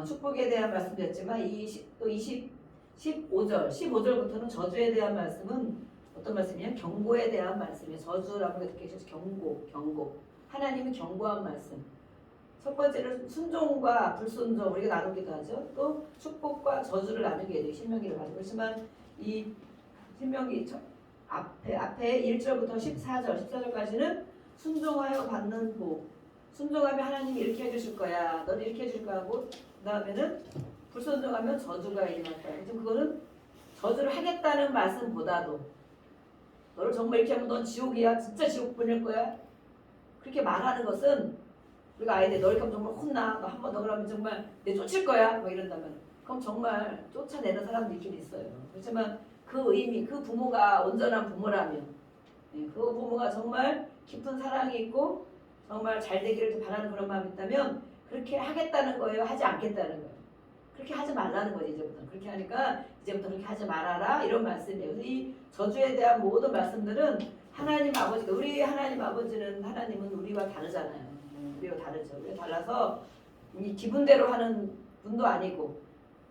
축복에 대한 말씀이었지만 또 15절부터는 저주에 대한 말씀은 어떤 말씀이냐? 경고에 대한 말씀이에요. 저주라고 이렇게 해서 경고. 하나님이 경고한 말씀. 첫 번째는 순종과 불순종 우리가 나누기도 하죠. 또 축복과 저주를 나누게 돼요. 신명기를 가지고. 그렇지만 이 신명기 앞에 1절부터 14절까지는 순종하여 받는 복. 순종하면 하나님이 이렇게 해주실 거야. 너는 이렇게 해줄 거야 하고 그 다음에는 불순종하면 저주가 임할 거야. 지금 그거는 저주를 하겠다는 말씀보다도 너를 정말 이렇게 하면 넌 지옥이야. 진짜 지옥 보낼 거야. 그렇게 말하는 것은 우리가 아이들 너 이렇게 하면 정말 혼나. 너 한 번 더 그러면 정말 내 쫓을 거야. 뭐 이런다면 그럼 정말 쫓아내는 사람도 있긴 있어요. 그렇지만 그 의미, 그 부모가 온전한 부모라면 그 부모가 정말 깊은 사랑이 있고 정말 잘 되기를 바라는 그런 마음이 있다면 그렇게 하겠다는 거예요? 하지 않겠다는 거예요? 그렇게 하지 말라는 거지. 이제부터 그렇게 하니까 이제부터 그렇게 하지 말아라 이런 말씀이에요. 그래서 이 저주에 대한 모든 말씀들은 하나님 아버지가 우리 하나님 아버지는 하나님은 우리와 다르잖아요. 우리와 다르죠. 우리가 달라서 이 기분대로 하는 분도 아니고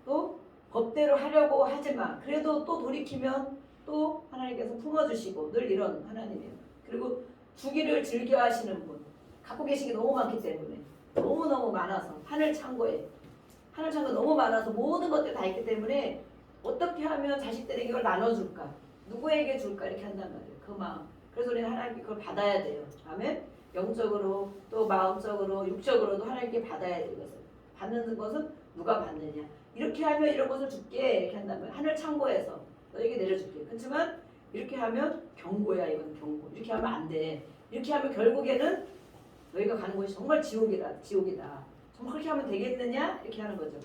또 법대로 하려고 하지만 그래도 또 돌이키면 또 하나님께서 품어주시고 늘 이런 하나님이에요. 그리고 주기를 즐겨하시는 분 갖고 계신 게 너무 많기 때문에 너무너무 많아서 하늘 창고에 너무 많아서 모든 것들이 다 있기 때문에 어떻게 하면 자식들에게 이걸 나눠줄까 누구에게 줄까 이렇게 한단 말이에요. 그 마음. 그래서 우리는 하나님께 그걸 받아야 돼요. 아멘. 영적으로 또 마음적으로 육적으로도 하나님께 받아야 돼요. 이것을 받는 것은 누가 받느냐 이렇게 하면 이런 것을 줄게 이렇게 한단 말이에요. 하늘 창고에서 너에게 내려줄게. 그렇지만 이렇게 하면 경고야. 이건 경고. 이렇게 하면 안 돼. 이렇게 하면 결국에는 너희가 가는 곳이 정말 지옥이다. 정말 그렇게 하면 되겠느냐? 이렇게 하는 거죠.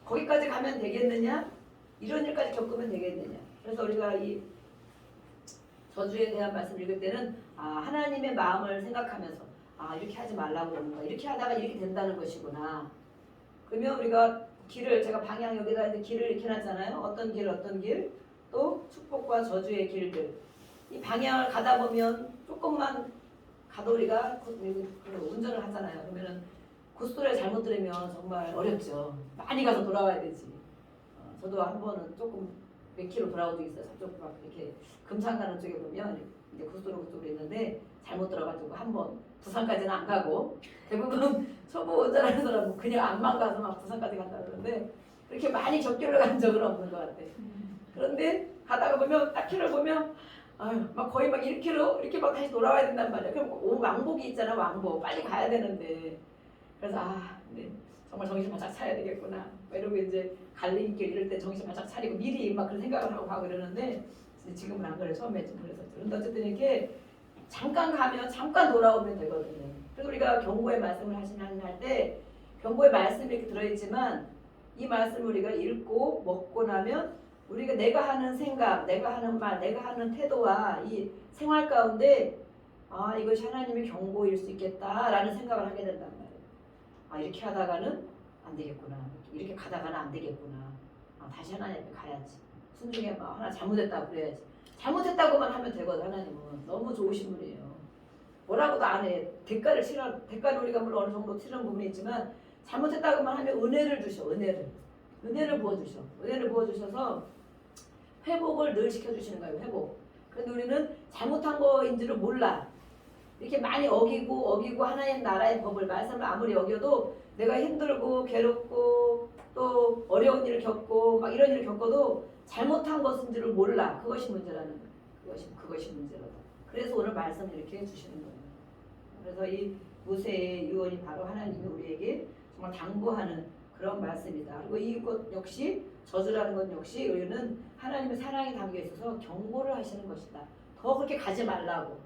거기까지 가면 되겠느냐? 이런 일까지 겪으면 되겠느냐? 그래서 우리가 이 저주에 대한 말씀을 읽을 때는 하나님의 마음을 생각하면서 이렇게 하지 말라고 그러는가? 이렇게 하다가 이렇게 된다는 것이구나. 그러면 우리가 제가 방향 여기다 이제 길을 이렇게 놨잖아요. 어떤 길, 또 축복과 저주의 길들. 이 방향을 가다 보면 조금만 가도 우리가 운전을 하잖아요. 그러면은 고속도로에 잘못 들으면 정말 어렵죠. 많이 가서 돌아와야 되지. 저도 한 번은 조금 몇 킬로 돌아온 적이 있어요. 저쪽 막 이렇게 금산 가는 쪽에 보면 이제 고속도로 그쪽으로 있는데 잘못 들어가지고 한 번 부산까지는 안 가고 대부분 초보 운전하는 사람은 그냥 안만 가서 막 부산까지 간다 그러는데 그렇게 많이 적교를 간 적은 없는 것 같아. 그런데 가다가 보면 딱 길을 보면 막 거의 막 1km 이렇게 막 다시 돌아와야 된단 말이야. 그럼 왕복이 있잖아. 왕복 빨리 가야 되는데 그래서 네, 정말 정신 바짝 차려야 되겠구나. 이러고 이제 갈림길 이럴 때 정신 바짝 차리고 미리 막 그런 생각을 하고 가고 이러는데 지금은 안 그래. 처음에 좀 그랬었죠. 그런데 어쨌든 이렇게 잠깐 가면 잠깐 돌아오면 되거든요. 그래서 우리가 경고의 말씀을 할 때 경고의 말씀이 이렇게 들어있지만 이 말씀을 우리가 읽고 먹고 나면 우리가 내가 하는 생각, 내가 하는 말, 내가 하는 태도와 이 생활 가운데 이것이 하나님의 경고일 수 있겠다라는 생각을 하게 된단 말이에요. 이렇게 하다가는 안 되겠구나. 이렇게 가다가는 안 되겠구나. 다시 하나님 앞에 가야지. 순종해 하나 잘못했다고 그래야지. 잘못했다고만 하면 되거든. 하나님은 너무 좋으신 분이에요. 뭐라고도 안 해. 대가를 우리가 물론 어느 정도 치르는 부분이 있지만 잘못했다고만 하면 은혜를 주셔. 은혜를 부어주셔. 은혜를 부어주셔서 회복을 늘 시켜주시는 거예요. 회복. 그런데 우리는 잘못한 거인 줄을 몰라. 이렇게 많이 어기고 하나님 나라의 법을 말씀을 아무리 어겨도 내가 힘들고 괴롭고 또 어려운 일을 겪고 막 이런 일을 겪어도 잘못한 것인 줄을 몰라. 그것이 문제라는 거예요. 그것이 문제라고. 그래서 오늘 말씀을 이렇게 해주시는 거예요. 그래서 이 모세의 유언이 바로 하나님이 우리에게 정말 당부하는 그런 말씀이다. 그리고 이것 역시 저주라는 것 역시 우리는 하나님의 사랑이 담겨 있어서 경고를 하시는 것이다. 더 그렇게 가지 말라고.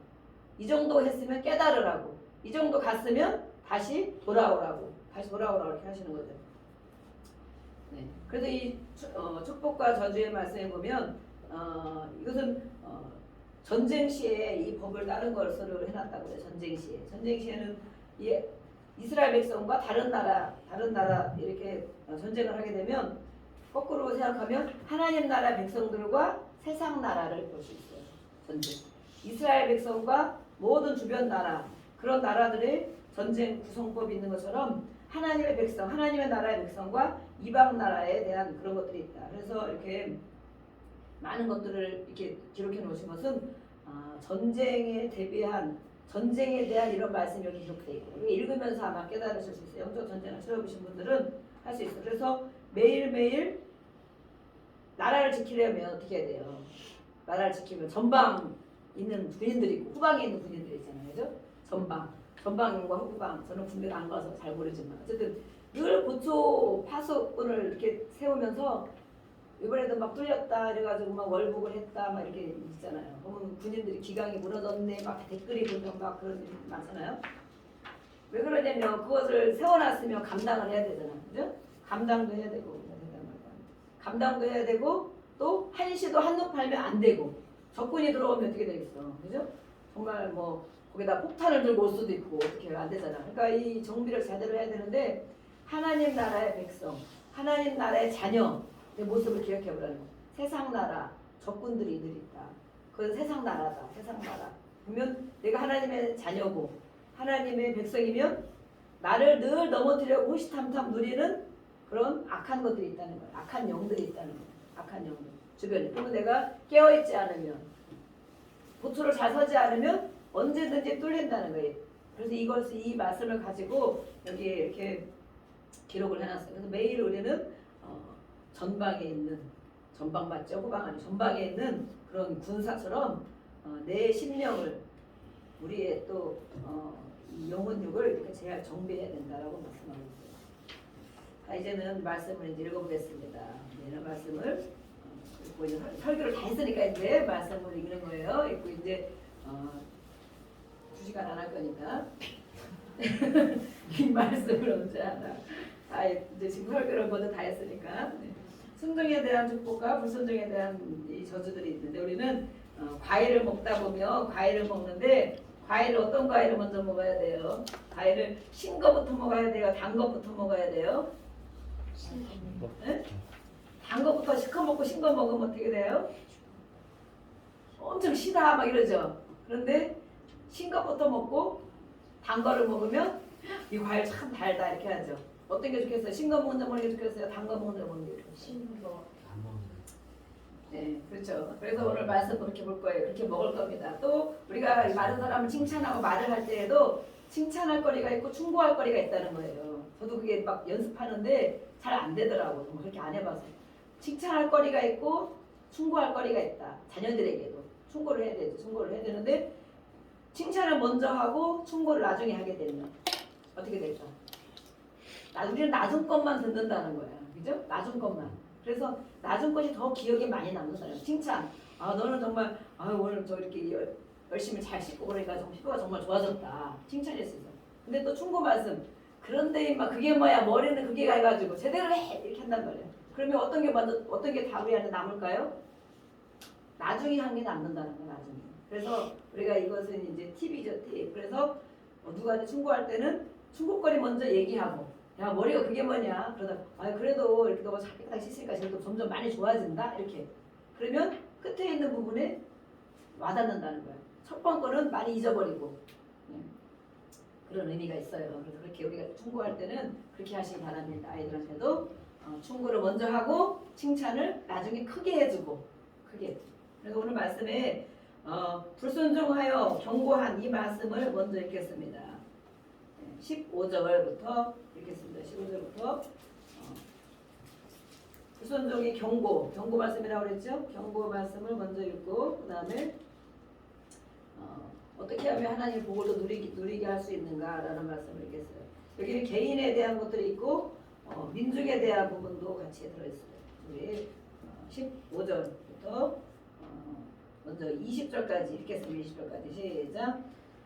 이 정도 했으면 깨달으라고. 이 정도 갔으면 다시 돌아오라고 이렇게 하시는 거죠. 네. 그래서 이 축복과 저주의 말씀에 보면 이것은 전쟁 시에 이 법을 다른 것으로 해놨다고 해요. 전쟁 시에는 이 이스라엘 백성과 다른 나라 이렇게 전쟁을 하게 되면 거꾸로 생각하면 하나님 나라 백성들과 세상 나라를 볼 수 있어요. 전쟁. 이스라엘 백성과 모든 주변 나라 그런 나라들의 전쟁 구성법이 있는 것처럼 하나님의 백성, 하나님의 나라의 백성과 이방 나라에 대한 그런 것들이 있다. 그래서 이렇게 많은 것들을 이렇게 기록해 놓으신 것은 전쟁에 대비한 전쟁에 대한 이런 말씀이 여기 기록되어 있고 읽으면서 아마 깨달으실 수 있어요. 영적 전쟁을 치러보신 분들은 할 수 있어요. 그래서 매일매일 나라를 지키려면 어떻게 해야 돼요? 나라를 지키면 전방 있는 군인들이 있고 후방에 있는 군인들이 있잖아요. 그죠? 전방과 후방. 저는 군대를 안 가서 잘 모르지만 어쨌든 늘 고초 파수꾼을 이렇게 세우면서 이번에도 막 뚫렸다 이래가지고 막 월북을 했다 막 이렇게 있잖아요. 보면 군인들이 기강이 무너졌네 막 댓글이 보면 막 그런 일 많잖아요. 왜 그러냐면 그것을 세워놨으면 감당을 해야 되잖아요. 그죠? 감당도 해야 되고 감당도 해야 되고 또 한시도 한눈 팔면 안 되고 적군이 들어오면 어떻게 되겠어. 그죠? 정말 뭐 거기다 폭탄을 들고 올 수도 있고 어떻게 안 되잖아. 그러니까 이 정비를 제대로 해야 되는데 하나님 나라의 백성, 하나님 나라의 자녀 내 모습을 기억해 보라는 거. 세상 나라 적군들이 늘 있다. 그건 세상 나라다. 세상 나라. 그러면 내가 하나님의 자녀고 하나님의 백성이면 나를 늘 넘어뜨려고 호시탐탐 누리는 그런 악한 것들이 있다는 거예요. 악한 영들이 있다는 거예요. 악한 영들 주변에. 그러면 내가 깨어있지 않으면 보초를 잘 서지 않으면 언제든지 뚫린다는 거예요. 그래서 이 말씀을 가지고 여기에 이렇게 기록을 해놨어요. 그래서 매일 우리는 전방에 있는 전방 맞죠? 후방 아니 전방에 있는 그런 군사처럼 내 심령을 우리의 또 이 영혼육을 이렇게 잘 정비해야 된다라고 말씀하고 있어요. 자, 이제는 말씀을 이제 읽어보겠습니다. 이제는 말씀을 읽고 이제 설교를 다 했으니까 이제 말씀을 읽는 거예요. 읽고 이제 2시간 안 할 거니까 이 말씀을 언제 하나. 다 이제 지금 설교를 먼저 다 했으니까. 네. 순종에 대한 축복과 불순종에 대한 이 저주들이 있는데 우리는 과일을 먹다 보면 과일을 먹는데 과일을 어떤 과일을 먼저 먹어야 돼요? 과일을 신 거부터 먹어야 돼요? 단 거부터 먹어야 돼요? 네? 단 거부터 시커 먹고 신 거 먹으면 어떻게 돼요? 엄청 시다 막 이러죠. 그런데 신 거부터 먹고 단 거를 먹으면 이 과일 참 달다 이렇게 하죠. 어떤 게 좋겠어요? 신 거 먹는 데 먹는 게 좋겠어요? 단 거 먹는 데 먹는 게 좋겠어요? 신 거. 네, 그렇죠. 그래서 오늘 말씀 그렇게 볼 거예요. 그렇게 먹을 겁니다. 또 우리가 많은 사람을 칭찬하고 말을 할 때에도 칭찬할 거리가 있고 충고할 거리가 있다는 거예요. 저도 그게 막 연습하는데 잘 안 되더라고요. 정말 그렇게 안 해봐서. 칭찬할 거리가 있고 충고할 거리가 있다. 자녀들에게도 충고를 해야 되죠. 충고를 해야 되는데 칭찬을 먼저 하고 충고를 나중에 하게 되면 어떻게 될까? 우리는 낮은 것만 듣는다는 거야. 그죠? 낮은 것만. 그래서 낮은 것이 더 기억에 많이 남는다는 거야. 칭찬. 너는 정말 오늘 저 이렇게 열심히 잘 씻고 그러니까 피부가 정말 좋아졌다. 칭찬일 수 있어. 근데 또 충고 말씀. 그런데 막 그게 뭐야? 머리는 그게 가가지고 제대로 해 이렇게 한단 말이야. 그러면 어떤 게 다 우리한테 남을까요? 나중에 한 게 남는다는 거야. 나중에. 그래서 우리가 이것은 이제 팁이죠, 팁. 그래서 누구한테 충고할 때는 충고거리 먼저 얘기하고. 야 머리가 그게 뭐냐 그러다 그래도 이렇게 너가 깨끗하게 씻으니까 지금 점점 많이 좋아진다 이렇게 그러면 끝에 있는 부분에 와닿는다는 거야. 첫 번째 거는 많이 잊어버리고 그런 의미가 있어요. 그래서 그렇게 우리가 충고할 때는 그렇게 하시기 바랍니다. 아이들한테도 충고를 먼저 하고 칭찬을 나중에 크게 해주고 크게. 그래서 오늘 말씀에 불순종하여 경고한 이 말씀을 먼저 읽겠습니다. 15절부터 읽겠습니다. 15절부터 불순종의 경고 말씀이라고 그랬죠? 경고 말씀을 먼저 읽고 그 다음에 어떻게 하면 하나님의 복을 더 누리게 할 수 있는가라는 말씀을 읽겠어요. 여기는 개인에 대한 것들이 있고 민족에 대한 부분도 같이 들어있어요. 우리 15절부터 먼저 20절까지 읽겠습니다. 20절까지 시작.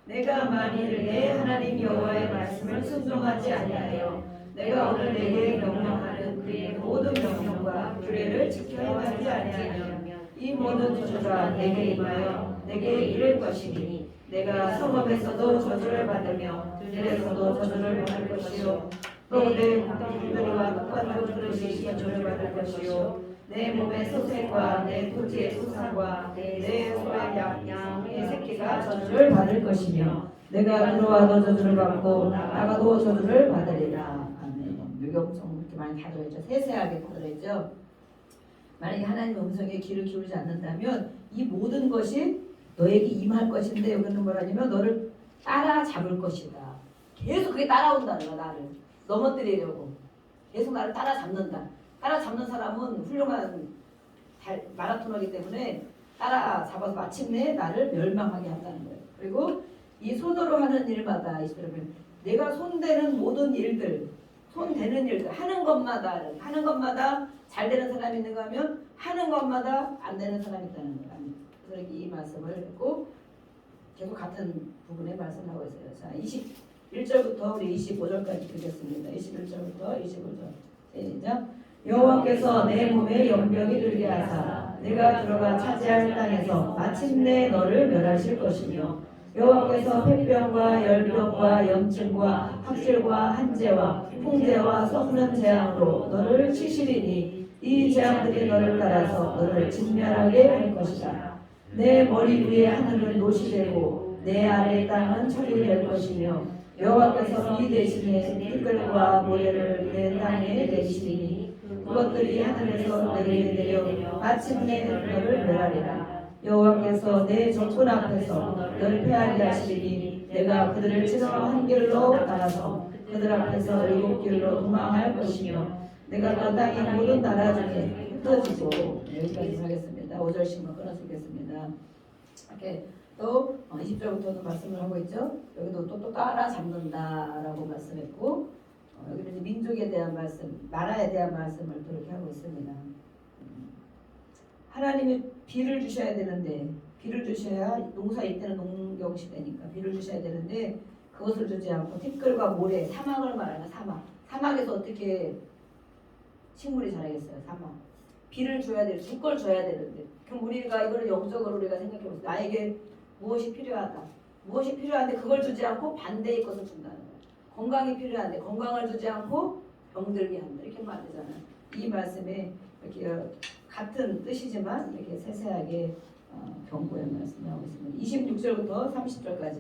내가 만일 내 하나님 여호와의 말씀을 순종하지 아니하여 내가 오늘 내게 명령하는 그의 모든 명령과 규례를 지켜야 하지 아니하면 이 모든 저주가 내게 임하여 내게 이를 것이니 내가 성읍에서도 저주를 받으며 들에서도 저주를 받을 것이요 또 내 공동들과 똑같은 그릇이 저주를 받을 것이요 내 몸의 소생과 내 토지의 소산과 내 소의 양의 새끼가 저주를 받을 것이며 내가 들어와도 저주를 받고 나가도 저주를 받으리라. 여기 엄청 이렇게 많이 다 들어있죠. 세세하게 다 들어있죠. 만약에 하나님의 음성에 귀를 기울이지 않는다면 이 모든 것이 너에게 임할 것인데 여기는 뭐라냐면 너를 따라잡을 것이다. 계속 그게 따라온다는 거야. 나를 넘어뜨리려고 계속 나를 따라잡는다. 따라잡는 사람은 훌륭한 마라토너이기 때문에 따라잡아서 마침내 나를 멸망하게 한다는 거예요. 그리고 이 손으로 하는 일마다 내가 손대는 모든 일들, 손대는 일들, 하는 것마다 잘 되는 사람이 있는가 하면 하는 것마다 안 되는 사람이 있다는 거예요. 그래서 이 말씀을 읽고 계속 같은 부분에 말씀하고 있어요. 자, 21절부터 우리 25절까지 읽겠습니다. 21절부터 25절. 시작. 여호와께서 내 몸에 연병이 들게 하사 내가 들어가 차지할 땅에서 마침내 너를 멸하실 것이며 여호와께서 폐병과 열병과 염증과 확질과 한재와 풍재와 썩는 재앙으로 너를 치시리니 이 재앙들이 너를 따라서 너를 진멸하게 할 것이다. 내 머리 위에 하늘은 노시 되고 내 아래 땅은 철이 될 것이며 여호와께서 이 대신에 띠끌과 모래를 내 땅에 내리시리니 그것들이 하늘에서 내게 내려 마침내 너를 멸하리라. 여호와께서 내 적군 앞에서 너를 패하게 하시리니 내가 그들을 치러 한 길로 나가서 그들 앞에서 7길로 도망할 것이며 내가 그 땅의 모든 나라 중에 흩어지고 여기까지 하겠습니다. 5절씩만 끊어주겠습니다. 이렇게 또 20절부터도 말씀을 하고 있죠. 여기도 또 따라잡는다라고 말씀했고 여기는 이제 민족에 대한 말씀, 나라에 대한 말씀을 또 이렇게 하고 있습니다. 하나님이 비를 주셔야 되는데 비를 주셔야 농사 이때는 농경 시대니까 비를 주셔야 되는데 그것을 주지 않고 티끌과 모래, 사막을 말하는 사막에서 어떻게 식물이 자라겠어요? 사막. 비를 줘야 될, 줄 걸 줘야 되는데 그럼 우리가 이거를 영적으로 우리가 생각해보세요. 나에게 무엇이 필요하다. 무엇이 필요한데 그걸 주지 않고 반대의 것을 준다는 거예요. 건강이 필요한데 건강을 주지 않고 병들게 한다. 이렇게 하면 안 되잖아요. 이 말씀에 이렇게 같은 뜻이지만 이렇게 세세하게 경고의 말씀을 하고 있습니다. 26절부터 30절까지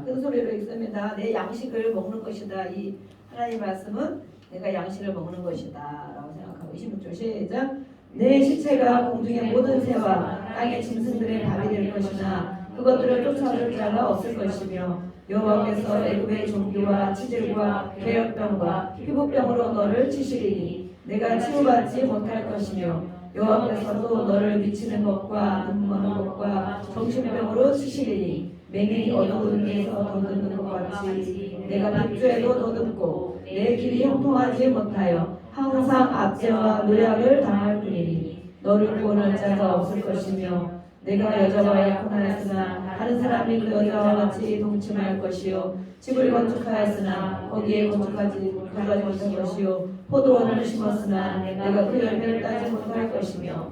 큰 소리로 읽습니다. 내 양식을 먹는 것이다. 이 하나님의 말씀은 내가 양식을 먹는 것이다 라고 생각하고 26절 시작. 내 시체가 공중의 모든 새와 땅의 짐승들의 밥이 될 것이나 그것들을 쫓아올 자가 없을 것이며 여호와께서 애굽의 종기와 치질과 계열병과 피부병으로 너를 치시리니 내가 치유받지 못할 것이며 여호와께서도 너를 미치는 것과 눈먼 것과 정신병으로 치시리니 맹인이 어두운 데서 더듬는 것 같이 내가 백주에도 더듬고 내 길이 형통하지 못하여 항상 압제와 노략을 당할 뿐이니 너를 구원할 자가 없을 것이며 내가 여자와 약혼하였으나 다른 사람이 그 여자와 같이 동침할 것이요 집을 건축하였으나 거기에 건축하지 못할 것이요 포도원을 심었으나 내가 그 열매를 따지 못할 것이며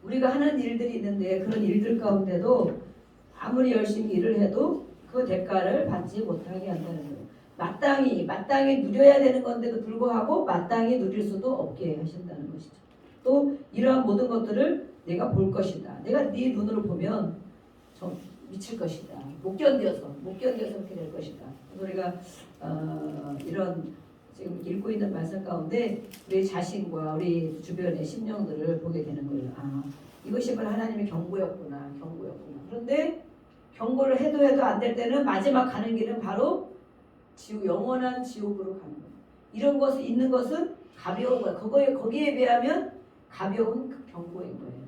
우리가 하는 일들이 있는데 그런 일들 가운데도 아무리 열심히 일을 해도 그 대가를 받지 못하게 한다는 거예요. 마땅히 누려야 되는 건데도 불구하고 마땅히 누릴 수도 없게 하신다는 것이죠. 또 이러한 모든 것들을 내가 볼 것이다. 내가 네 눈으로 보면 좀 미칠 것이다. 못 견뎌서 그렇게 될 것이다. 우리가 이런 지금 읽고 있는 말씀 가운데 우리 자신과 우리 주변의 심령들을 보게 되는 거예요. 이것이 바로 하나님의 경고였구나. 그런데 경고를 해도 안 될 때는 마지막 가는 길은 바로 영원한 지옥으로 가는 거예요. 이런 것을 있는 것은 가벼운 거예요. 거기에 비하면 가벼운 그 경고인 거예요.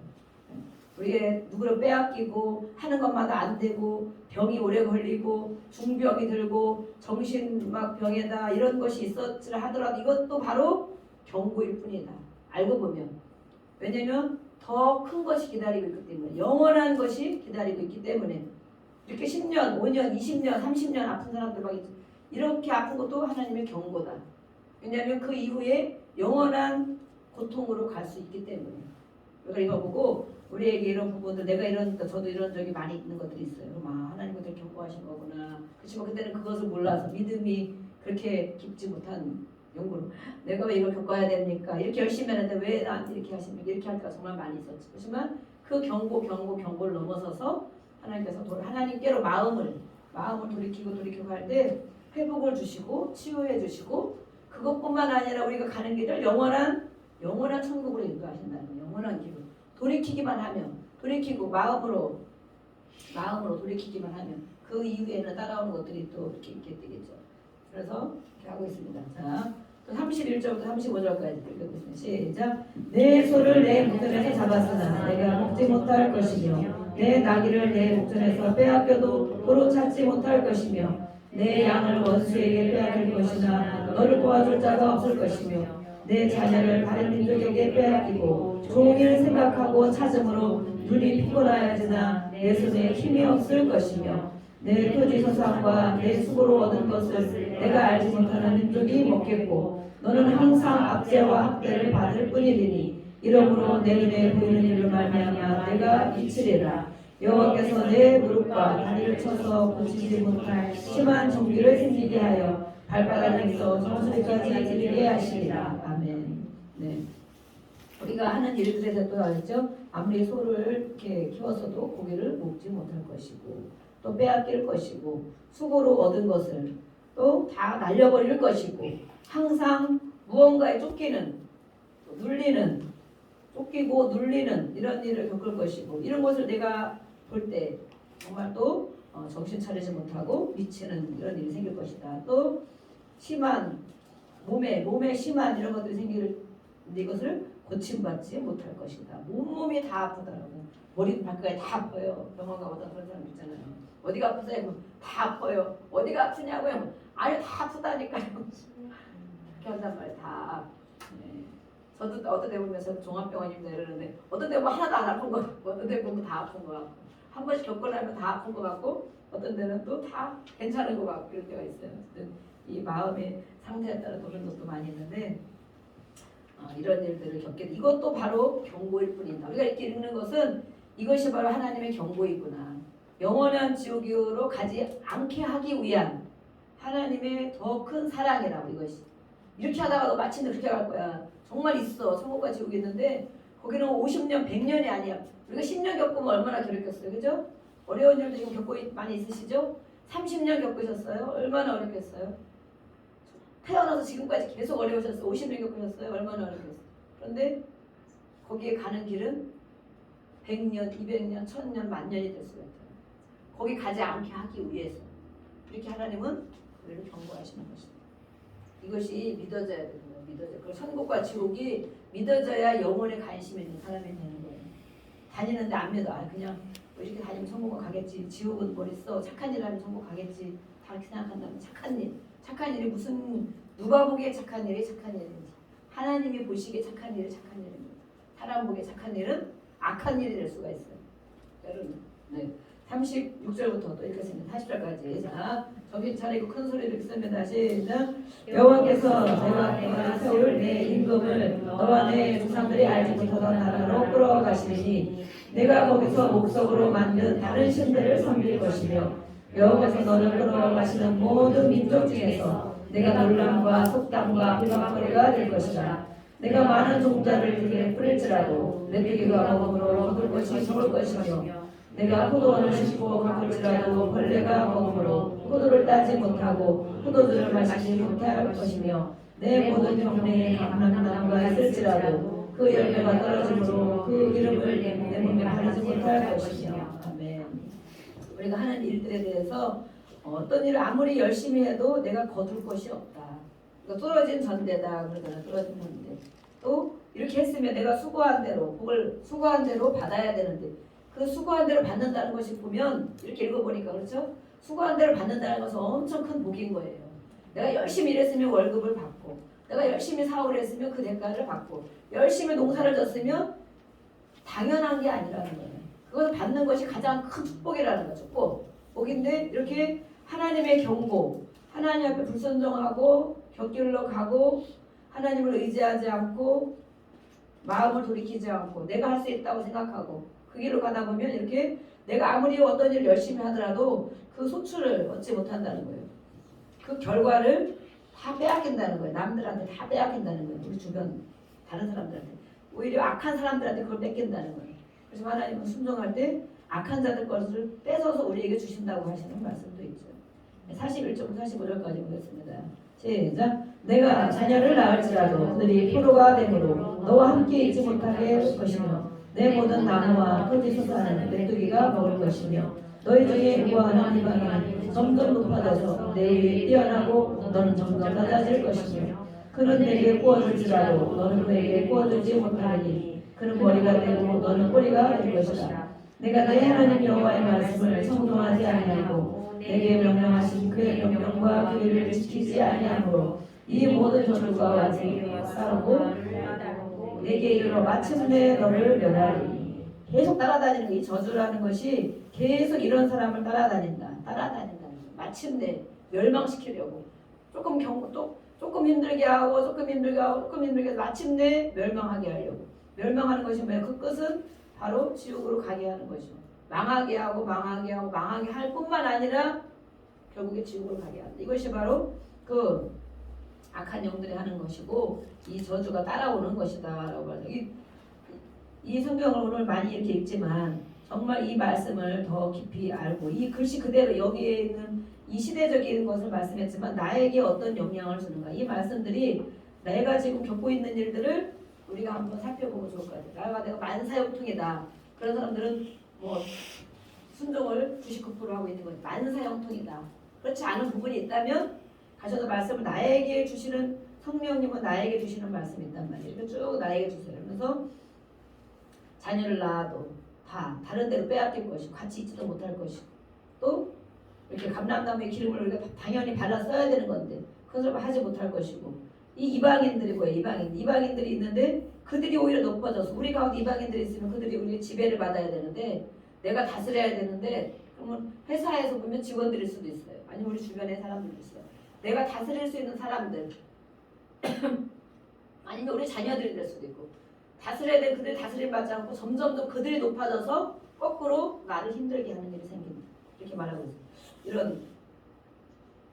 우리가 누구를 빼앗기고 하는 것마다 안 되고 병이 오래 걸리고 중병이 들고 정신 막 병에다 이런 것이 있었으라 하더라도 이것도 바로 경고일 뿐이다. 알고 보면. 왜냐면 더 큰 것이 기다리고 있기 때문에 영원한 것이 기다리고 있기 때문에 이렇게 10년, 5년, 20년, 30년 아픈 사람들 막 이렇게 아픈 것도 하나님의 경고다. 왜냐하면 그 이후에 영원한 고통으로 갈 수 있기 때문에. 우리가 이거 보고 우리에게 이런 부분들 저도 이런 적이 많이 있는 것들이 있어요. 하나님께서 경고하신 거구나. 그렇지만 그때는 그것을 몰라서 믿음이 그렇게 깊지 못한 연구로 내가 왜 이걸 겪어야 됩니까? 이렇게 열심히 하는데 왜 나한테 이렇게 하십니까? 이렇게 할 때가 정말 많이 있었지. 그렇지만 그 경고를 넘어서서 하나님께서 하나님께로 마음을 돌이키고 할 때 회복을 주시고 치유해 주시고 그것뿐만 아니라 우리가 가는 길을 영원한 천국으로 인도하신다는 거예요. 영원한 길로 돌이키기만 하면 돌이키고 마음으로 돌이키기만 하면 그 이후에는 따라오는 것들이 또 이렇게 있게 되겠죠. 그래서 이렇게 하고 있습니다. 자, 또 31절부터 35절까지 읽어보겠습니다. 시작. 내 소를 내 목전에서 잡았으나 내가 먹지 못할 것이며 내 나귀를 내 목전에서 빼앗겨도 도로 찾지 못할 것이며 내 양을 원수에게 빼앗길 것이나 너를 도와줄 자가 없을 것이며 내 자녀를 다른 민족에게 빼앗기고 종일 생각하고 찾음으로 눈이 피곤하여지나 내 손에 힘이 없을 것이며 내 토지 소산과 내 수고로 얻은 것을 내가 알지 못하는 민족이 먹겠고 너는 항상 압제와 학대를 받을 뿐이리니 이러므로 내 눈에 보이는 일로 말미암아 내가 미치리라. 여호와께서 내 무릎과 다리를 쳐서 고치지 못할 심한 종기를 생기게 하여 발바닥에서 정수리까지 이르게 하시리라. 아멘. 네. 우리가 하는 일들에서 또 알죠? 아무리 소를 이렇게 키웠어도 고기를 먹지 못할 것이고 또 빼앗길 것이고 수고로 얻은 것을 또 다 날려버릴 것이고 항상 무언가에 쫓기는 눌리는 쫓기고 눌리는 이런 일을 겪을 것이고 이런 것을 내가 볼 때 정말 또 정신 차리지 못하고 미치는 이런 일이 생길 것이다. 또 심한 몸에 심한 이런 것들이 생기는데 이것을 고침받지 못할 것이다. 몸이 다 아프다라고. 머리 발끝이 다 아파요. 병원 가보다 그런 사람 있잖아요. 어디가 아프세요? 다 아파요. 어디가 아프냐고요? 아니 다 아프다니까요. 그렇게 한단 말이에요. 다. 네. 저도 어떤 데 보면 저 종합병원입니다 이러는데 어떤 데 보면 하나도 안 아픈 것 같고 어떤 데 보면 다 아픈 것 같고 한 번씩 겪고 나면 다 아픈 것 같고 어떤 데는 또 다 괜찮은 것 같고 이럴 때가 있어요. 이 마음의 상태에 따라 그런 것도 많이 있는데 이런 일들을 겪게 돼. 이것도 바로 경고일 뿐이다. 우리가 이렇게 읽는 것은 이것이 바로 하나님의 경고이구나. 영원한 지옥으로 가지 않게 하기 위한 하나님의 더 큰 사랑이라고 이것이. 이렇게 하다가 너 마침내 그렇게 갈 거야. 정말 있어. 천국과 지옥이 있는데 거기는 50년, 100년이 아니야. 우리가 10년 겪으면 얼마나 괴롭겠어요. 그죠? 어려운 일도 지금 겪고 많이 있으시죠? 30년 겪으셨어요? 얼마나 어렵겠어요? 태어나서 지금까지 계속 어려우셨어요. 50년 겪으셨어요. 얼마나 어렵겠어요. 그런데 거기에 가는 길은 100년, 200년, 1000년, 만년이 될 수가 있어요. 거기 가지 않게 하기 위해서. 이렇게 하나님은 우리를 경고하시는 것입니다. 이것이 믿어져야 됩니다. 믿어져. 그 천국과 지옥이 믿어져야 영혼에 관심이 있는 사람이 되는 거예요. 다니는데 안 믿어. 그냥 뭐 이렇게 다니면 천국은 가겠지. 지옥은 뭘 있어. 착한 일 하면 천국 가겠지. 다 이렇게 생각한다면 착한 일. 착한 일이 무슨 누가 보기에 착한 일이 착한 일인지 하나님이 보시기에 착한 일이 착한 일입니다. 사람 보기에 착한 일은 악한 일이 될 수가 있어요. 여러분, 네. 36절부터 또 읽겠습니다. 40절까지. 자, 정신 차리고 큰 소리를 읽습니다. 시작. 여호와께서 내가 세울 내 임금을 너와 내 조상들이 알지 못하던 나라로 끌어가시니 내가 거기서 목석으로 만든 다른 신들을 섬길 것이며 여호와께서 너를 끌어가시는 모든 민족 중에서 내가 놀람과 속담과 비방거리가 될 것이다. 내가 많은 종자를 그에게 뿌릴지라도 메뚜기가 먹음으로 거둘 것이 적을 것이며 내가 포도원을 심고 가꿀지라도 벌레가 먹음으로 포도를 따지 못하고 포도주를 마시지 못할 것이며 내 모든 경내에 감람나무가 있을지라도 그 열매가 떨어짐으로 그 기름을 내 몸에 바르지 못할 것이며. 아멘. 우리가 하는 일들에 대해서 어떤 일을 아무리 열심히 해도 내가 거둘 것이 없다. 그러니까 떨어진 전대다. 그러잖아요. 떨어진 전대. 또 이렇게 했으면 내가 수고한 대로 복을 수고한 대로 받아야 되는데 그 수고한 대로 받는다는 것이 보면 이렇게 읽어보니까 그렇죠? 수고한 대로 받는다는 것은 엄청 큰 복인 거예요. 내가 열심히 일했으면 월급을 받고 내가 열심히 사업을 했으면 그 대가를 받고 열심히 농사를 졌으면 당연한 게 아니라는 거예요. 그것을 받는 것이 가장 큰 축복이라는 거죠. 꼭 복인데 이렇게 하나님의 경고, 하나님 앞에 불순종하고 곁길로 가고 하나님을 의지하지 않고 마음을 돌이키지 않고 내가 할 수 있다고 생각하고 그 길로 가다 보면 이렇게 내가 아무리 어떤 일을 열심히 하더라도 그 소출을 얻지 못한다는 거예요. 그 결과를 다 빼앗긴다는 거예요. 남들한테 다 빼앗긴다는 거예요. 우리 주변 다른 사람들한테. 오히려 악한 사람들한테 그걸 뺏긴다는 거예요. 그래서 하나님은 순종할 때 악한 자들 것을 뺏어서 우리에게 주신다고 하시는 말씀도 있죠. 41절부터 45절까지 보겠습니다. 시작. 내가 자녀를 낳을지라도 그들이 포로가 되므로 너와 함께 있지 못하게 할 것이며 내 모든 나무와 토지 소산은 메뚜기가 먹을 것이며 너희 중에 우아하는 이방인은 점점 높아져서 내 위에 뛰어나고 너는 점점 낮아질 것이며 그는 내게 구워줄지라도 너는 그에게 구워주지 못하리니 그는 머리가 되고 너는 꼬리가 될 것이라. 내가 내 하나님 여호와의 말씀을 청종하지 아니하고 내게 명령하신 그의 명령과 그 일을 지키지 아니하므로 이 모든 저주가 완전히 싸우고 내게 이르러 마침내 너를 멸하리니. 계속 따라다니는 이 저주라는 것이 계속 이런 사람을 따라다닌다는 거예요. 마침내 멸망시키려고 조금 힘들게 하고 마침내 멸망하게 하려고. 멸망하는 것이 뭐예요? 그 끝은 바로 지옥으로 가게 하는 것이죠. 망하게 할 뿐만 아니라 결국에 지옥으로 가게 한다. 이것이 바로 그 악한 영들이 하는 것이고 이 저주가 따라오는 것이다라고 하죠. 이 성경을 오늘 많이 이렇게 읽지만 정말 이 말씀을 더 깊이 알고 이 글씨 그대로 여기에 있는 이 시대적인 것을 말씀했지만 나에게 어떤 영향을 주는가, 이 말씀들이 내가 지금 겪고 있는 일들을 우리가 한번 살펴보면 좋을 것 같아요. 내가 만사형통이다. 그런 사람들은 뭐 순종을 99% 하고 있는 거예요. 만사형통이다. 그렇지 않은 부분이 있다면 가셔서 말씀을 나에게 주시는 성령님은 나에게 주시는 말씀이 있단 말이에요. 이렇게 쭉 나에게 주세요. 그래서 자녀를 낳아도 다 다른 데로 빼앗길 것이고 같이 있지도 못할 것이고 또 이렇게 감람나무의 기름을 우리가 당연히 발라 써야 되는 건데 그것을 하지 못할 것이고 이 이방인들이 뭐예요? 이방인들이 있는데 그들이 오히려 높아져서 우리 가운데 이방인들이 있으면 그들이 우리 지배를 받아야 되는데 내가 다스려야 되는데 그러면 회사에서 보면 직원들일 수도 있어요. 아니면 우리 주변에 사람들도 있어요. 내가 다스릴 수 있는 사람들 아니면 우리 자녀들이 될 수도 있고 다스려야 될 그들이 다스림 받지 않고 점점 더 그들이 높아져서 거꾸로 나를 힘들게 하는 일이 생깁니다. 이렇게 말하고 있어요. 이런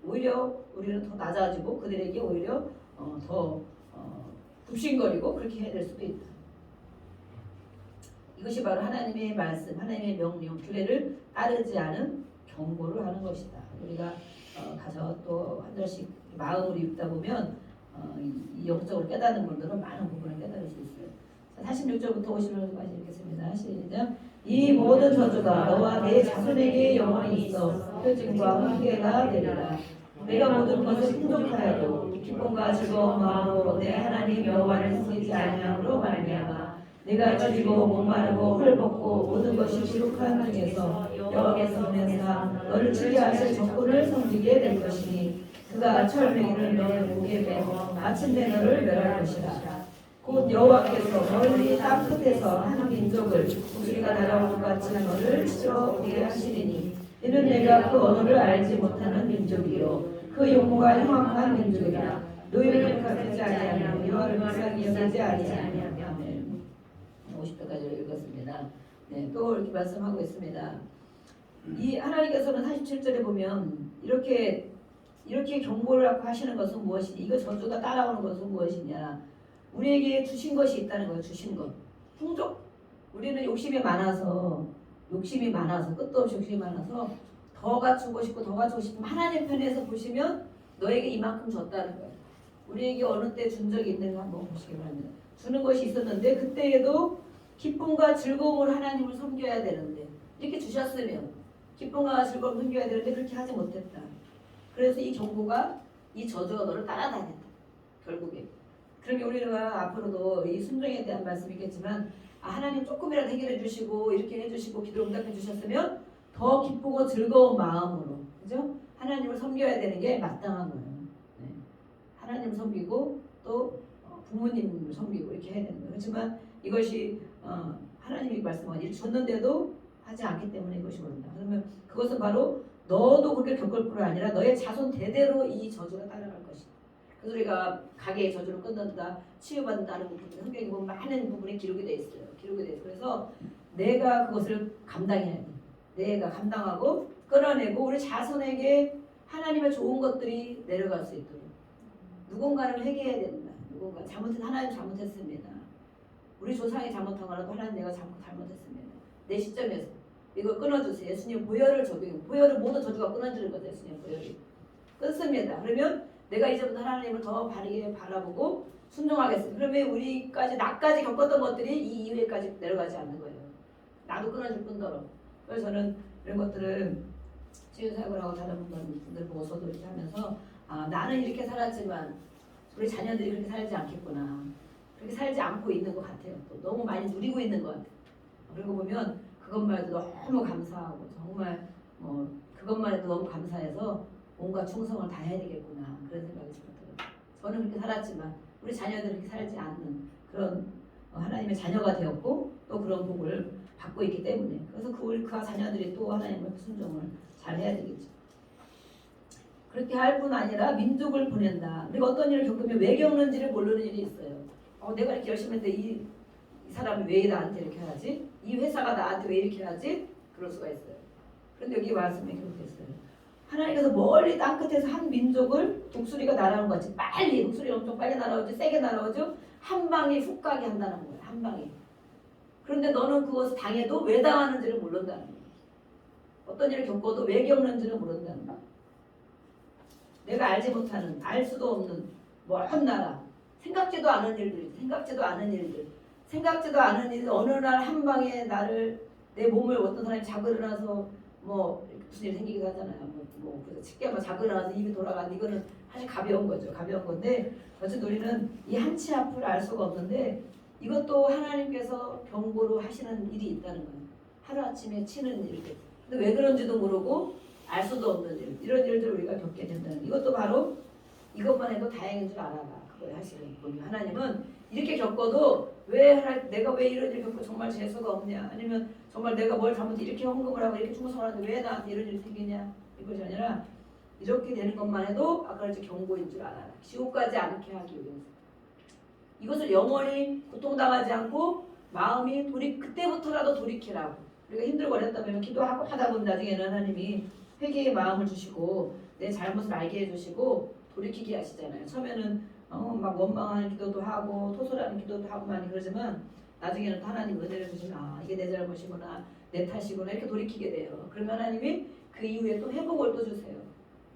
오히려 우리는 더 낮아지고 그들에게 오히려 더 굽신거리고 그렇게 해야 될 수도 있다. 이것이 바로 하나님의 말씀, 하나님의 명령, 규례를 따르지 않은 경고를 하는 것이다. 우리가 가서 또 한 절씩 마음으로 읽다 보면 이 영적으로 깨닫는 분들은 많은 부분을 깨달을 수 있어요. 46절부터 50절까지 읽겠습니다. 시작. 이 모든 저주가 너와 내 자손에게 영원히 있어 표징과 훈계가 되리라. 내가 모든 것을 풍족하여도 기쁨과 즐거운 마음으로 내 하나님 여호와를 섬기지 아니함으로 말미암아 내가 줄이고 목마르고 헐벗고 모든 것이 부족한 중에서 여호와께서 보내사 너를 치게 하실 적군을 섬기게 될 것이니 그가 철맹이를 너의 목에 매고 마침내 너를 멸할 것이라. 곧 여호와께서 멀리 땅 끝에서 한 민족을 우리가 나라온 것 같이 너를 치러 오게 하시리니 이는 내가 그 언어를 알지 못하는 민족이요 그 용모가 흉악한 민족이라. 노예를 갚지 아니하며 여호와를 불쌍히 여기지 아니하며. 50절까지 읽었습니다. 네, 또 이렇게 말씀하고 있습니다. 이 하나님께서는 47절에 보면 이렇게 경고를 하시는 것은 무엇이냐, 이거 저주가 따라오는 것은 무엇이냐, 우리에게 주신 것이 있다는 거예요. 주신 것, 풍족. 우리는 욕심이 많아서 끝도 없이 욕심이 많아서 더 갖추고 싶고 하나님 편에서 보시면 너에게 이만큼 줬다는 거예요. 우리에게 어느 때 준 적이 있는가 한번 보시기 바랍니다. 주는 것이 있었는데 그때에도 기쁨과 즐거움으로 하나님을 섬겨야 되는데 이렇게 주셨으면 기쁨과 즐거움을 섬겨야 되는데 그렇게 하지 못했다. 그래서 이 경고가, 이 저주가 너를 따라다닌다. 결국에. 그러면 우리가 앞으로도 이 순종에 대한 말씀이 있겠지만 하나님 조금이라도 해결해 주시고 이렇게 해주시고 기도를 응답해 주셨으면 더 기쁘고 즐거운 마음으로, 그죠? 하나님을 섬겨야 되는 게 마땅한 거예요. 네. 하나님을 섬기고 또 부모님을 섬기고 이렇게 해야 되는 거예요. 그렇지만 이것이 하나님이 말씀한 일 줬는데도 하지 않기 때문에 이것이 오른다. 그러면 그것은 바로 너도 그렇게 겪을 뿐 아니라 너의 자손 대대로 이 저주가 따라갈 것이다. 그래서 우리가 가게의 저주를 끊는다, 치유받는다는 부분이 성경에 보면 많은 부분에 기록이 되어 있어요. 그래서 내가 그것을 감당해야 돼. 내가 감당하고 끌어내고 우리 자손에게 하나님의 좋은 것들이 내려갈 수 있도록 누군가를 회개해야 된다. 누군가 하나님 잘못했습니다. 우리 조상이 잘못한 거라도 하나님 내가 잘못했습니다. 내 시점에서 이걸 끊어주세요. 예수님 보혈을 적용, 보혈을 모든 저주가 끊어지는 거죠. 예수님 보혈이 끊습니다. 그러면 내가 이제부터 하나님을 더 바르게 바라보고 순종하겠습니다. 그러면 우리까지 나까지 겪었던 것들이 이 이후에까지 내려가지 않는 거예요. 나도 끊어질 뿐더러. 그래서 저는 이런 것들을 치유사역을 하고 다른 분들 보고서도 이렇게 하면서 나는 이렇게 살았지만 우리 자녀들이 그렇게 살지 않겠구나. 그렇게 살지 않고 있는 것 같아요. 또 너무 많이 누리고 있는 것 같아요. 그리고 보면 그것만 해도 너무 감사하고 정말 그것만 해도 너무 감사해서 온갖 충성을 다 해야 되겠구나. 그런 생각이 들었더라고요. 저는 그렇게 살았지만 우리 자녀들이 그렇게 살지 않는 그런 하나님의 자녀가 되었고 또 그런 복을 받고 있기 때문에 그래서 그와 자녀들이 또 하나님의 순종을 잘 해야 되겠죠. 그렇게 할 뿐 아니라 민족을 보낸다. 우리가 어떤 일을 겪으면 왜 겪는지를 모르는 일이 있어요. 내가 이렇게 열심히 했는데 이 사람이 왜 나한테 이렇게 하지? 이 회사가 나한테 왜 이렇게 하지? 그럴 수가 있어요. 그런데 여기 말씀에 기록했어요. 하나님께서 멀리 땅끝에서 한 민족을 독수리가 날아온 것 같이 빨리 독수리 엄청 빨리 날아오죠. 세게 날아오죠. 한 방에 훅 가게 한다는 거예요. 한 방에. 그런데 너는 그것을 당해도 왜 당하는지를 모른다는 거예요. 어떤 일을 겪어도 왜 겪는지를 모른다는 거예요. 내가 알지 못하는, 알 수도 없는 먼 나라, 생각지도 않은 일들, 생각지도 않은 일들 어느 날 한 방에 내 몸을 어떤 사람이 자고 일어나서 무슨 일이 생기기도 하잖아요. 그래서 쉽게 자고 일어나서 입이 돌아가는 이거는 사실 가벼운 거죠. 가벼운 건데 어쨌든 우리는 이 한치 앞을 알 수가 없는데 이것도 하나님께서 경고로 하시는 일이 있다는 거예요. 하루아침에 치는 일들. 근데 왜 그런지도 모르고 알 수도 없는 일. 이런 일들을 우리가 겪게 된다는 이것도 바로 이것만 해도 다행인 줄 알아라. 그걸 하시는 분이 하나님은 이렇게 겪어도 내가 왜 이런 일 겪고 정말 재수가 없냐 아니면 정말 내가 뭘 잘못 이렇게 헌금을 하고 이렇게 충성을 하는데 왜 나한테 이런 일이 생기냐 이것이 아니라 이렇게 되는 것만 해도 아까 이제 경고인 줄 알아라. 지옥까지 않게 하기 위해서 이것을 영원히 고통당하지 않고 마음이 그때부터라도 돌이키라고. 우리가 힘들고 어렵다면 기도하고 하다 보면 나중에는 하나님이 회개의 마음을 주시고 내 잘못을 알게 해주시고 돌이키게 하시잖아요. 처음에는 막 원망하는 기도도 하고 토설하는 기도도 하고 많이 그러지만 나중에는 하나님 은혜를 주시면 이게 내 잘못이구나 내 탓이구나 이렇게 돌이키게 돼요. 그러면 하나님이 그 이후에 또 회복을 또 주세요.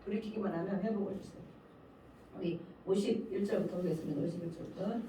돌이키기만 하면 회복을 주세요. 우리 51절부터 보겠습니다. 51절부터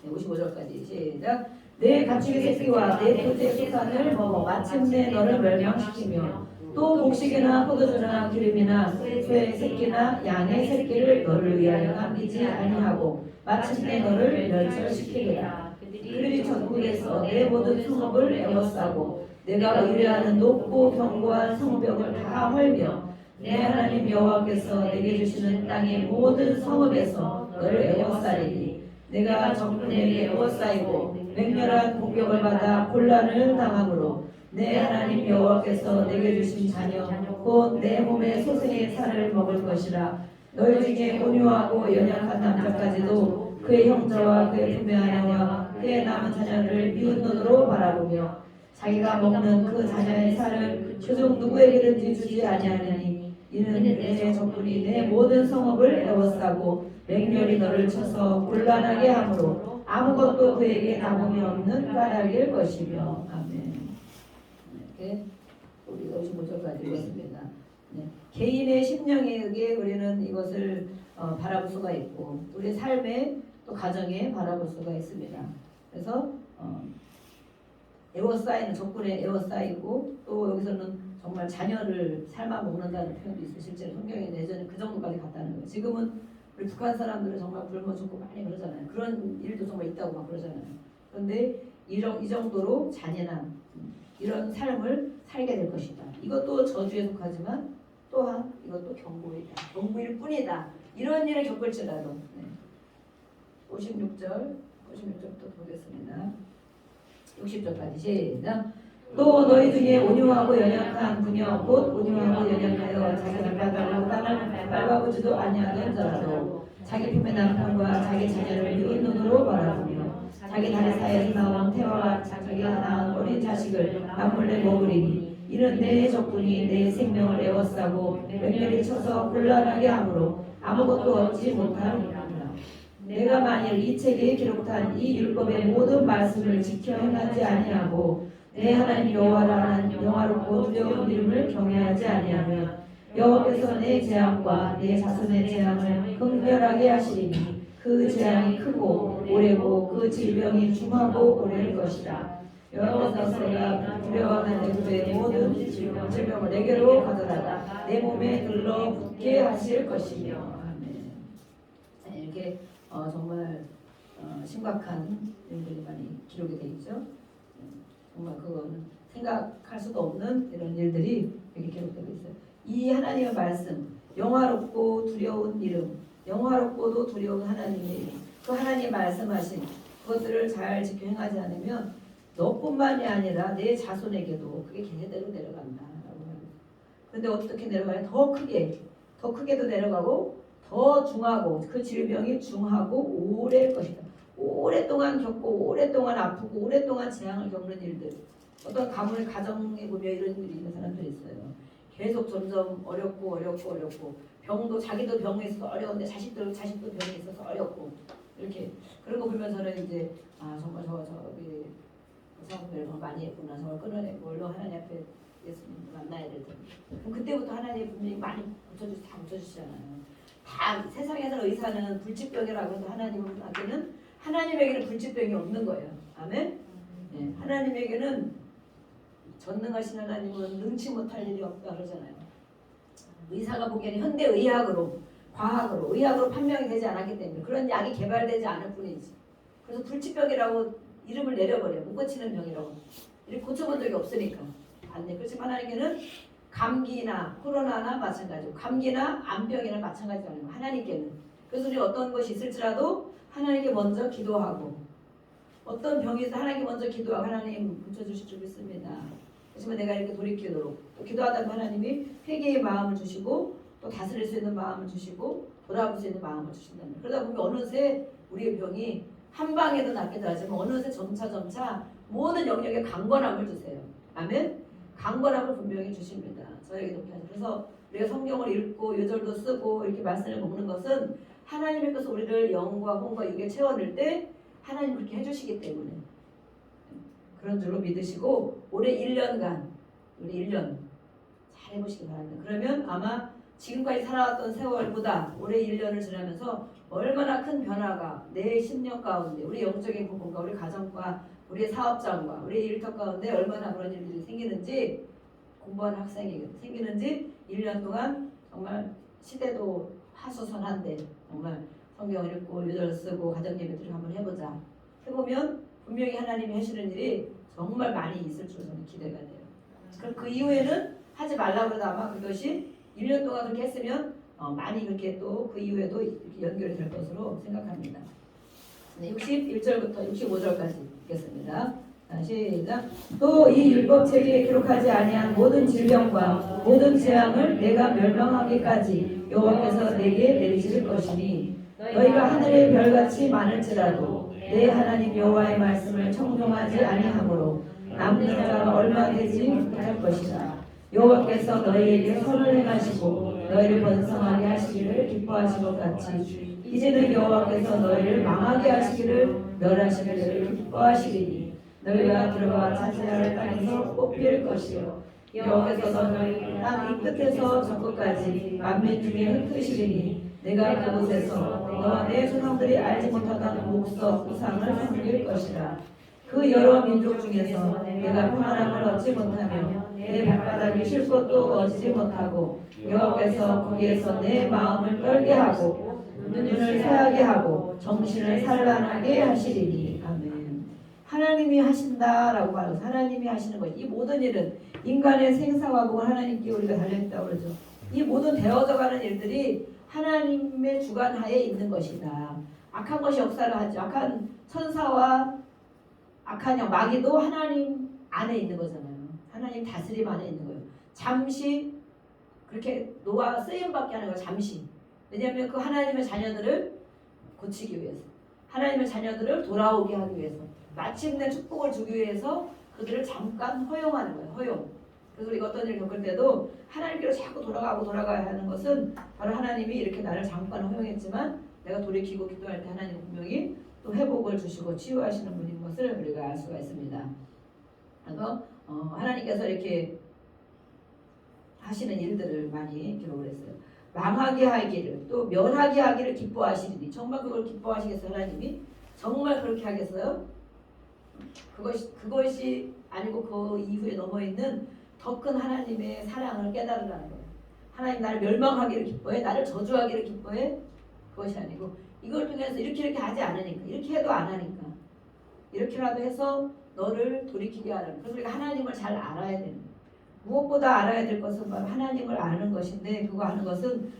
55절까지 시작. 내 가축의 새끼와 내 토지의 소산을 먹어 마침내 너를 멸망시키며 또 곡식이나 포도주나 기름이나 소의 새끼나 양의 새끼를 너를 위하여 남기지 아니하고 마침내 너를 멸절시키리라. 그들이 전국에서 내 모든 성읍을 에워싸고 내가 의뢰하는 높고 견고한 성벽을 다 헐며 내 하나님 여호와께서 내게 주시는 땅의 모든 성읍에서 너를 에워싸리니 내가 적군에게 에워싸이고 맹렬한 공격을 받아 곤란을 당함으로 내 하나님 여호와께서 내게 주신 자녀 곧 내 몸의 소생의 살을 먹을 것이라. 너희 중에 온유하고 연약한 남자까지도 그의 형제와 그의 부모 아내와 그의 남은 자녀를 미운 눈으로 바라보며 자기가 먹는 그 자녀의 살을 그중 누구에게든지 주지 아니하느니 이는 내 적군이 내 모든 성읍을 에워싸고 맹렬히 너를 쳐서 곤란하게 하므로 아무것도 그에게 남음이 없는 까닭일 것이며. 아멘. 이렇게 우리가 55절까지 읽었습니다. 개인의 심령에 의해 우리는 이것을 바라볼 수가 있고 우리 삶의 또 가정에 바라볼 수가 있습니다. 그래서 에워싸이는 적군에 에워싸이고 또 여기서는 정말 자녀를 삶아 먹는다는 표현도 있어요. 실제로 성경에 예전에 그 정도까지 갔다는 거예요. 지금은 우리 북한 사람들은 정말 굶어 죽고 많이 그러잖아요. 그런 일도 정말 있다고 막 그러잖아요. 그런데 이 정도로 잔인한 이런 삶을 살게 될 것이다. 이것도 저주에 속하지만 또한 이것도 경고이다. 경고일 뿐이다. 이런 일을 겪을지라도 56절부터 보겠습니다. 60절까지 시작. 또 너희 중에 온유하고 연약한 부녀 곧 온유하고 연약하여 자기 발바닥으로 땅을 밟아보지도 아니하던 자라도 자기 품의 남편과 자기 자녀를 미운 눈으로 바라보며 자기 다리 사이에서 나온 태와 자기가 낳은 어린 자식을 남몰래 먹으리니 이는 내 적군이 내 생명을 에워싸고 맹렬히 쳐서 곤란하게 하므로 아무것도 얻지 못하리라. 내가 만일 이 책에 기록한 이 율법의 모든 말씀을 지켜 행하지 아니하고 내 하나님 여호와라는 영화롭고 두려운 이름을 경외하지 아니하면 여호와께서 내 재앙과 내 자손의 재앙을 극렬하게 하시리니 그 재앙이 크고 오래고 그 질병이 중하고 오래일 것이라. 여호와께서 내가 두려워하는 애굽의 모든 질병을 내게로 가져다가 내 몸에 들러붙게 하실 것이며. 아멘. 이렇게 정말 심각한 일들이 많이 기록이 되어 있죠. 정말 그거는 생각할 수도 없는 이런 일들이 이렇게 기록되고 있어요. 이 하나님의 말씀, 영화롭고 두려운 이름, 영화롭고도 두려운 하나님의 이름, 그 하나님 말씀하신 그것들을 잘 지켜 행하지 않으면 너뿐만이 아니라 내 자손에게도 그게 걔네대로 내려간다라고 합니다. 그런데 어떻게 내려가요? 더 크게도 내려가고 더 중하고 그 질병이 중하고 오래일 것이다. 오랫동안 겪고 오랫동안 아프고 오랫동안 재앙을 겪는 일들. 어떤 가문의 가정에 보면 이런 일이 있는 사람들이 있어요. 계속 점점 어렵고 병도 자기도 병에 있어서 어려운데 자식도 병에 있어서 어렵고 이렇게 그런 거 보면서는 이제 정말 저기 사람들 많이 했구나. 저걸 끊어내고 얼른 하나님 앞에 예수님 만나야 될 텐데. 그럼 그때부터 하나님 분명히 많이 다 고쳐주시잖아요. 다 세상에서 의사는 불치병이라고 해도 하나님에게는 불치병이 없는 거예요. 아멘. 네, 하나님에게는 전능하신 하나님은 능치 못할 일이 없다 그러잖아요. 의사가 보기에는 현대 의학으로 판명이 되지 않았기 때문에 그런 약이 개발되지 않을 뿐이지. 그래서 불치병이라고 이름을 내려버려. 못 고치는 병이라고. 이렇게 고쳐본 적이 없으니까. 안 돼. 그렇지만 하나님께는 감기나 코로나나 마찬가지고 감기나 암병이나 마찬가지가 아니고 하나님께는. 그래서 우리 어떤 것이 있을지라도 하나님께 먼저 기도하고 어떤 병이 있어 하나님께 먼저 기도하고 하나님 고쳐주실 줄 믿습니다. 그렇지만 내가 이렇게 돌이키도록 또 기도하다 보면 하나님이 회개의 마음을 주시고 또 다스릴 수 있는 마음을 주시고 돌아볼 수 있는 마음을 주신다는. 그러다 보면 어느새 우리의 병이 한 방에도 낫게 하지만 어느새 점차 모든 영역에 강건함을 주세요. 아멘. 강건함을 분명히 주십니다. 저에게도 그래서 우리가 성경을 읽고 요절도 쓰고 이렇게 말씀을 먹는 것은 하나님께서 우리를 영과 혼과 육에 채워낼 때 하나님 그렇게 해주시기 때문에 그런 줄로 믿으시고 올해 1년간 우리 1년 잘 해보시기 바랍니다. 그러면 아마 지금까지 살아왔던 세월보다 올해 1년을 지나면서 얼마나 큰 변화가 내 심령 가운데 우리 영적인 부분과 우리 가정과 우리 사업장과 우리 일터 가운데 얼마나 그런 일들이 생기는지 공부하는 학생이 생기는지 1년 동안 정말 시대도 하수선한데 정말 성경을 읽고 유절 쓰고 가정예배들을 한번 해보자. 해보면 분명히 하나님이 하시는 일이 정말 많이 있을 줄 저는 기대가 돼요. 그럼 그 이후에는 하지 말라고 해도 아마 그것이 1년 동안 그렇게 했으면 많이 그렇게 또 그 이후에도 이렇게 연결이 될 것으로 생각합니다. 네, 61절부터 65절까지 읽겠습니다. 시작. 또 이 율법책에 기록하지 아니한 모든 질병과 모든 재앙을 내가 멸망하기까지 여호와께서 내게 내리실 것이니 너희가 하늘의 별같이 많을지라도 내 하나님 여호와의 말씀을 청종하지 아니하므로 남는 자가 얼마 되지 못할 것이라. 여호와께서 너희에게 선을 행하시고 너희를 번성하게 하시기를 기뻐하신 것 같이 이제는 여호와께서 너희를 망하게 하시기를 멸하시기를 기뻐하시리니 너희가 들어가 차지할 땅에서 뽑힐 것이요 여호와께서 너희를 땅 이 끝에서 저 끝까지 만민 중에 흩으시리니 내가 그곳에서 너와 내 조상들이 알지 못하던 목석 우상을 섬길 것이라. 그 여러 민족 중에서 내가 평안함을 얻지 못하며 내 발바닥이 쉴 곳도 얻지 못하고 여호와께서 거기에서 내 마음을 떨게 하고 눈을 새하게 하고 정신을 산란하게 하시리니. 아멘. 하나님이 하신다라고 말해서 하나님이 하시는 것. 이 모든 일은 인간의 생사화복은 하나님께 우리가 달려있다고 그러죠. 이 모든 되어져가는 일들이 하나님의 주관하에 있는 것이다. 악한 것이 역사를 하죠. 악한 천사와 악한 영 마귀도 하나님 안에 있는 거잖아요. 하나님 다스림 안에 있는 거예요. 잠시 그렇게 노아 쓰임밖에 안 하는 거예요. 잠시. 왜냐하면 그 하나님의 자녀들을 고치기 위해서, 하나님의 자녀들을 돌아오게 하기 위해서, 마침내 축복을 주기 위해서 그들을 잠깐 허용하는 거예요. 허용. 그래서 우리가 어떤 일을 겪을 때도 하나님께로 자꾸 돌아가야 하는 것은 바로 하나님이 이렇게 나를 잠깐 허용했지만 내가 돌이키고 기도할 때 하나님은 분명히 또 회복을 주시고 치유하시는 분인 것을 우리가 알 수가 있습니다. 그래서 하나님께서 이렇게 하시는 일들을 많이 기록을 했어요. 망하게 하기를 또 멸하게 하기를 기뻐하시리니 정말 그걸 기뻐하시겠어요 하나님이? 정말 그렇게 하겠어요? 그것이 아니고 그 이후에 넘어있는 더 큰 하나님의 사랑을 깨달으라는 거예요. 하나님 나를 멸망하기를 기뻐해? 나를 저주하기를 기뻐해? 그것이 아니고 이걸 통해서 이렇게 하지 않으니까 이렇게 해도 안 하니까 이렇게라도 해서 너를 돌이키게 하라는 그래서 우리가 하나님을 잘 알아야 되는 거예요. 무엇보다 알아야 될 것은 바로 하나님을 아는 것인데 그거 아는 것은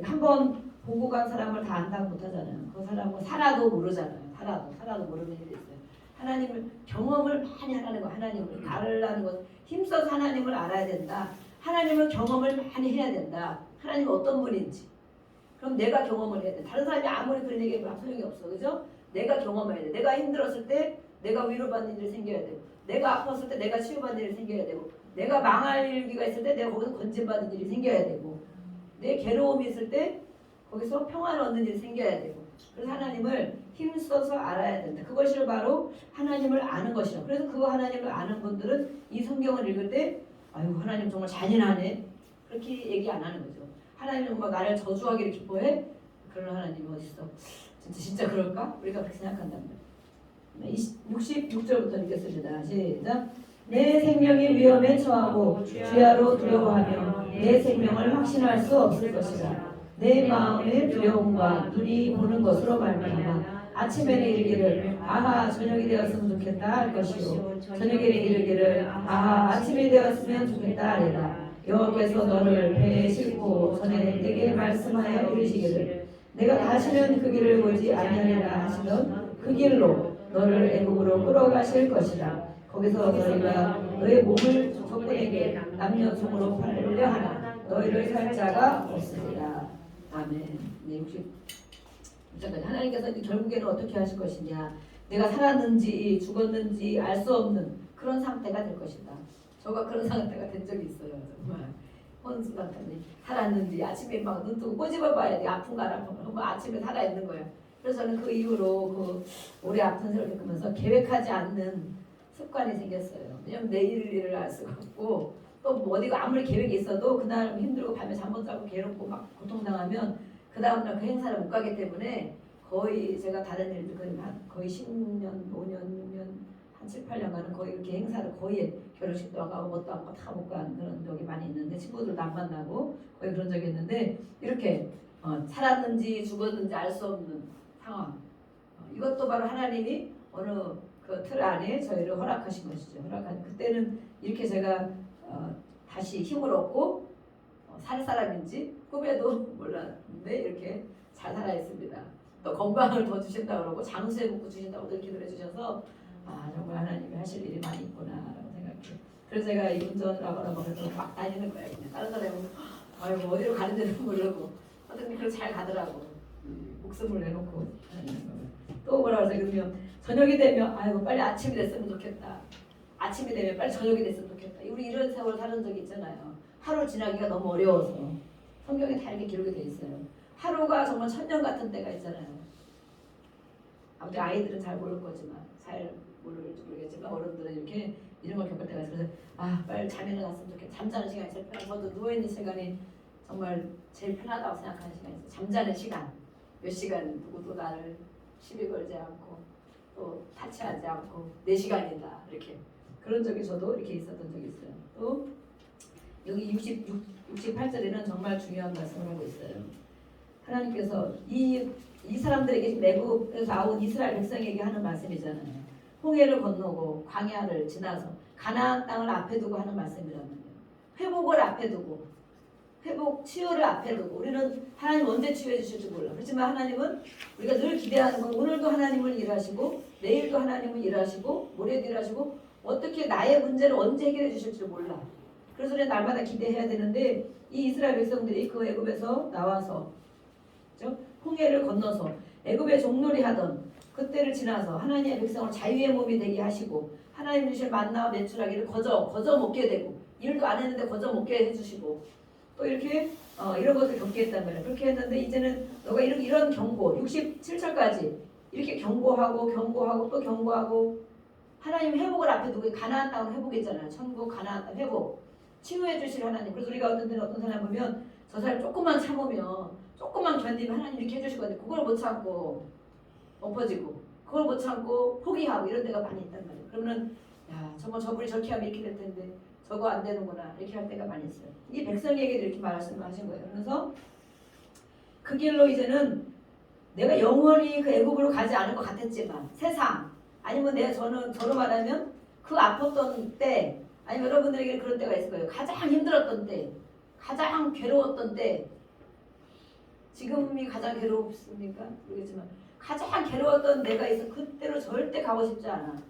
한번 보고 간 사람을 다 안다고 못하잖아요. 그 사람은 살아도 모르잖아요. 살아도 모르는 일이 있어요. 하나님을 경험을 많이 하라는 거 하나님을 알라는 것 힘써서 하나님을 알아야 된다. 하나님을 경험을 많이 해야 된다. 하나님은 어떤 분인지 그럼 내가 경험을 해야 돼. 다른 사람이 아무리 그런 얘기해도 소용이 없어. 그죠? 내가 경험해야 돼. 내가 힘들었을 때 내가 위로받는 일이 생겨야 되고 내가 아팠을 때 내가 치유받는 일이 생겨야 되고 내가 망할 일기가 있을 때 내가 거기서 건진받는 일이 생겨야 되고 내 괴로움이 있을 때 거기서 평안을 얻는 일이 생겨야 되고 그래서 하나님을 힘써서 알아야 된다. 그것이 바로 하나님을 아는 것이라. 그래서 그거 하나님을 아는 분들은 이 성경을 읽을 때 아유 하나님 정말 잔인하네 그렇게 얘기 안 하는 거죠. 하나님은 정말 나를 저주하기를 기뻐해? 그런 하나님이 어딨어? 진짜 그럴까? 우리가 그렇게 생각한단 말이에요. 66절부터 읽겠습니다. 시작. 내 생명이 위험에 처하고 주야로 두려워하며 내 생명을 확신할 수 없을 것이라. 내 마음의 두려움과 눈이 보는 것으로 말미암아 아침에는 이르기를 아하 저녁이 되었으면 좋겠다 할 것이요 저녁에는 이르기를 아하 아침이 되었으면 좋겠다 하리라. 여호와께서 너를 배에 싣고 전에 내게 말씀하여 이르시기를 내가 다시는 그 길을 보지 아니하리라 하시던 그 길로 너를 애국으로 끌어가실 것이라. 거기서 너희가 너의 몸을 적군에게 남녀 종으로 팔려 하나 너희를 살 자가 없으리라. 아멘. 네, 60절까지 하나님께서 결국에는 어떻게 하실 것이냐 내가 살았는지 죽었는지 알 수 없는 그런 상태가 될 것이다. 저가 그런 상태가 된 적이 있어요. 정말 혼수 같더니 살았는지 아침에 막 눈 뜨고 꼬집어 봐야 돼. 아픈가 안 아픈가. 그러면 아침에 살아있는 거예요. 그래서 저는 그 이후로 그 오래 아픈 세월을 겪으면서 계획하지 않는 습관이 생겼어요. 왜냐면 내일 일을 알 수가 없고 또 뭐 어디가 아무리 계획이 있어도 그날 힘들고 밤에 잠 못 자고 괴롭고 막 고통당하면 그 다음날 그 행사를 못 가기 때문에 거의 제가 다른 일들 거의 10년, 5년, 6년 한 7, 8년간은 거의 이렇게 행사를 거의 결혼식도 안 가고 뭣도 안 가고 다 못 간 그런 적이 많이 있는데 친구들도 안 만나고 거의 그런 적이 있는데 이렇게 살았는지 죽었는지 알 수 없는 상황 이것도 바로 하나님이 어느 그 틀 안에 저희를 허락하신 것이죠. 그때는 이렇게 제가 다시 힘을 얻고 살 사람인지 꿈에도 몰랐는데 이렇게 잘 살아 있습니다. 또 건강을 더 주신다 그러고 장수의 복도 주신다고 이렇게 기도해 주셔서 아 정말 하나님이 하실 일이 많이 있구나라고 생각해요. 그래서 제가 이 운전을 하거나 뭐 그래서 막 다니는 거예요. 그냥 다른 사람은 아이고 어디로 가는지도 모르고 하여튼 그걸 잘 가더라고. 목숨을 내놓고 다니는 거예요. 또 뭐라고 해서 그러면 저녁이 되면 아이고 빨리 아침이 됐으면 좋겠다. 아침이 되면 빨리 저녁이 됐으면 좋겠다. 우리 이런 세월 사는 적이 있잖아요. 하루 지나기가 너무 어려워서 성경에 다 이렇게 기록이 돼 있어요. 하루가 정말 천년 같은 때가 있잖아요. 아무튼 아이들은 잘 모를 거지만 잘 모를지 모르겠지만 어른들은 이렇게 이런 걸 겪을 때가 있어요. 그래서 아 빨리 잠이 일어났으면 좋겠다. 잠자는 시간이 제일 편하고 저도 누워있는 시간이 정말 제일 편하다고 생각하는 시간이 있어요. 잠자는 시간 몇 시간 누구도 나를 시비 걸지 않고 또 타치하지 않고 내 시간이다 이렇게 그런 적이 저도 이렇게 있었던 적이 있어요. 또 여기 68절에는 정말 중요한 말씀을 하고 있어요. 하나님께서 이 사람들에게 내국에서 나온 이스라엘 백성에게 하는 말씀이잖아요. 홍해를 건너고 광야를 지나서 가나안 땅을 앞에 두고 하는 말씀이라는 거예요. 회복을 앞에 두고 회복, 치유를 앞에 두고 우리는 하나님 언제 치유해 주실지 몰라. 그렇지만 하나님은 우리가 늘 기대하는 건 오늘도 하나님은 일하시고 내일도 하나님은 일하시고 모레도 일하시고 어떻게 나의 문제를 언제 해결해 주실지 몰라. 그래서 우리는 날마다 기대해야 되는데 이 이스라엘 백성들이 그 애굽에서 나와서 그렇죠? 홍해를 건너서 애굽에 종놀이 하던 그때를 지나서 하나님의 백성을 자유의 몸이 되게 하시고 하나님 주신 만나와 매출하기를 거저 먹게 되고 일도 안 했는데 거저 먹게 해주시고 또 이렇게 이런 것을 겪게 했단 말이에요. 그렇게 했는데 이제는 너가 이런 경고 67절까지 이렇게 경고하고 또 경고하고 하나님 회복을 앞에 두고 가나안 땅은 회복했잖아요. 천국 가나안 땅 회복 치유해 주실 하나님. 그래서 우리가 어떤 때는 어떤 사람 보면 저 사람 조금만 참으면 조금만 견디면 하나님 이렇게 해주실 건데 그걸 못 참고 엎어지고 그걸 못 참고 포기하고 이런 데가 많이 있단 말이에요. 그러면 야 저분이 저렇게 하면 이렇게 될 텐데 저거 안 되는구나 이렇게 할 때가 많이 있어요. 이 백성에게도 이렇게 말하신 거예요. 그래서 그 길로 이제는 내가 영원히 그 애굽으로 가지 않을 것 같았지만 세상 아니면 저로 말하면 그 아팠던 때 아니면 여러분들에게 그런 때가 있을 거예요. 가장 힘들었던 때 가장 괴로웠던 때 지금이 가장 괴롭습니까? 모르겠지만 가장 괴로웠던 때가 있어. 그때로 절대 가고 싶지 않아.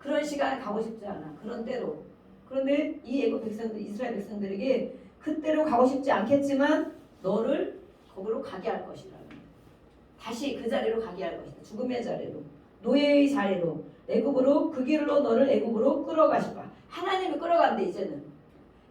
그런 시간에 가고 싶지 않아. 그런 때로. 그런데 이 애굽 백성들, 이스라엘 백성들에게 그때로 가고 싶지 않겠지만 너를 거기로 가게 할 것이라. 다시 그 자리로 가게 할 것이다. 죽음의 자리로, 노예의 자리로, 애굽으로 그 길로 너를 애굽으로 끌어가시라. 하나님이 끌어간대 이제는.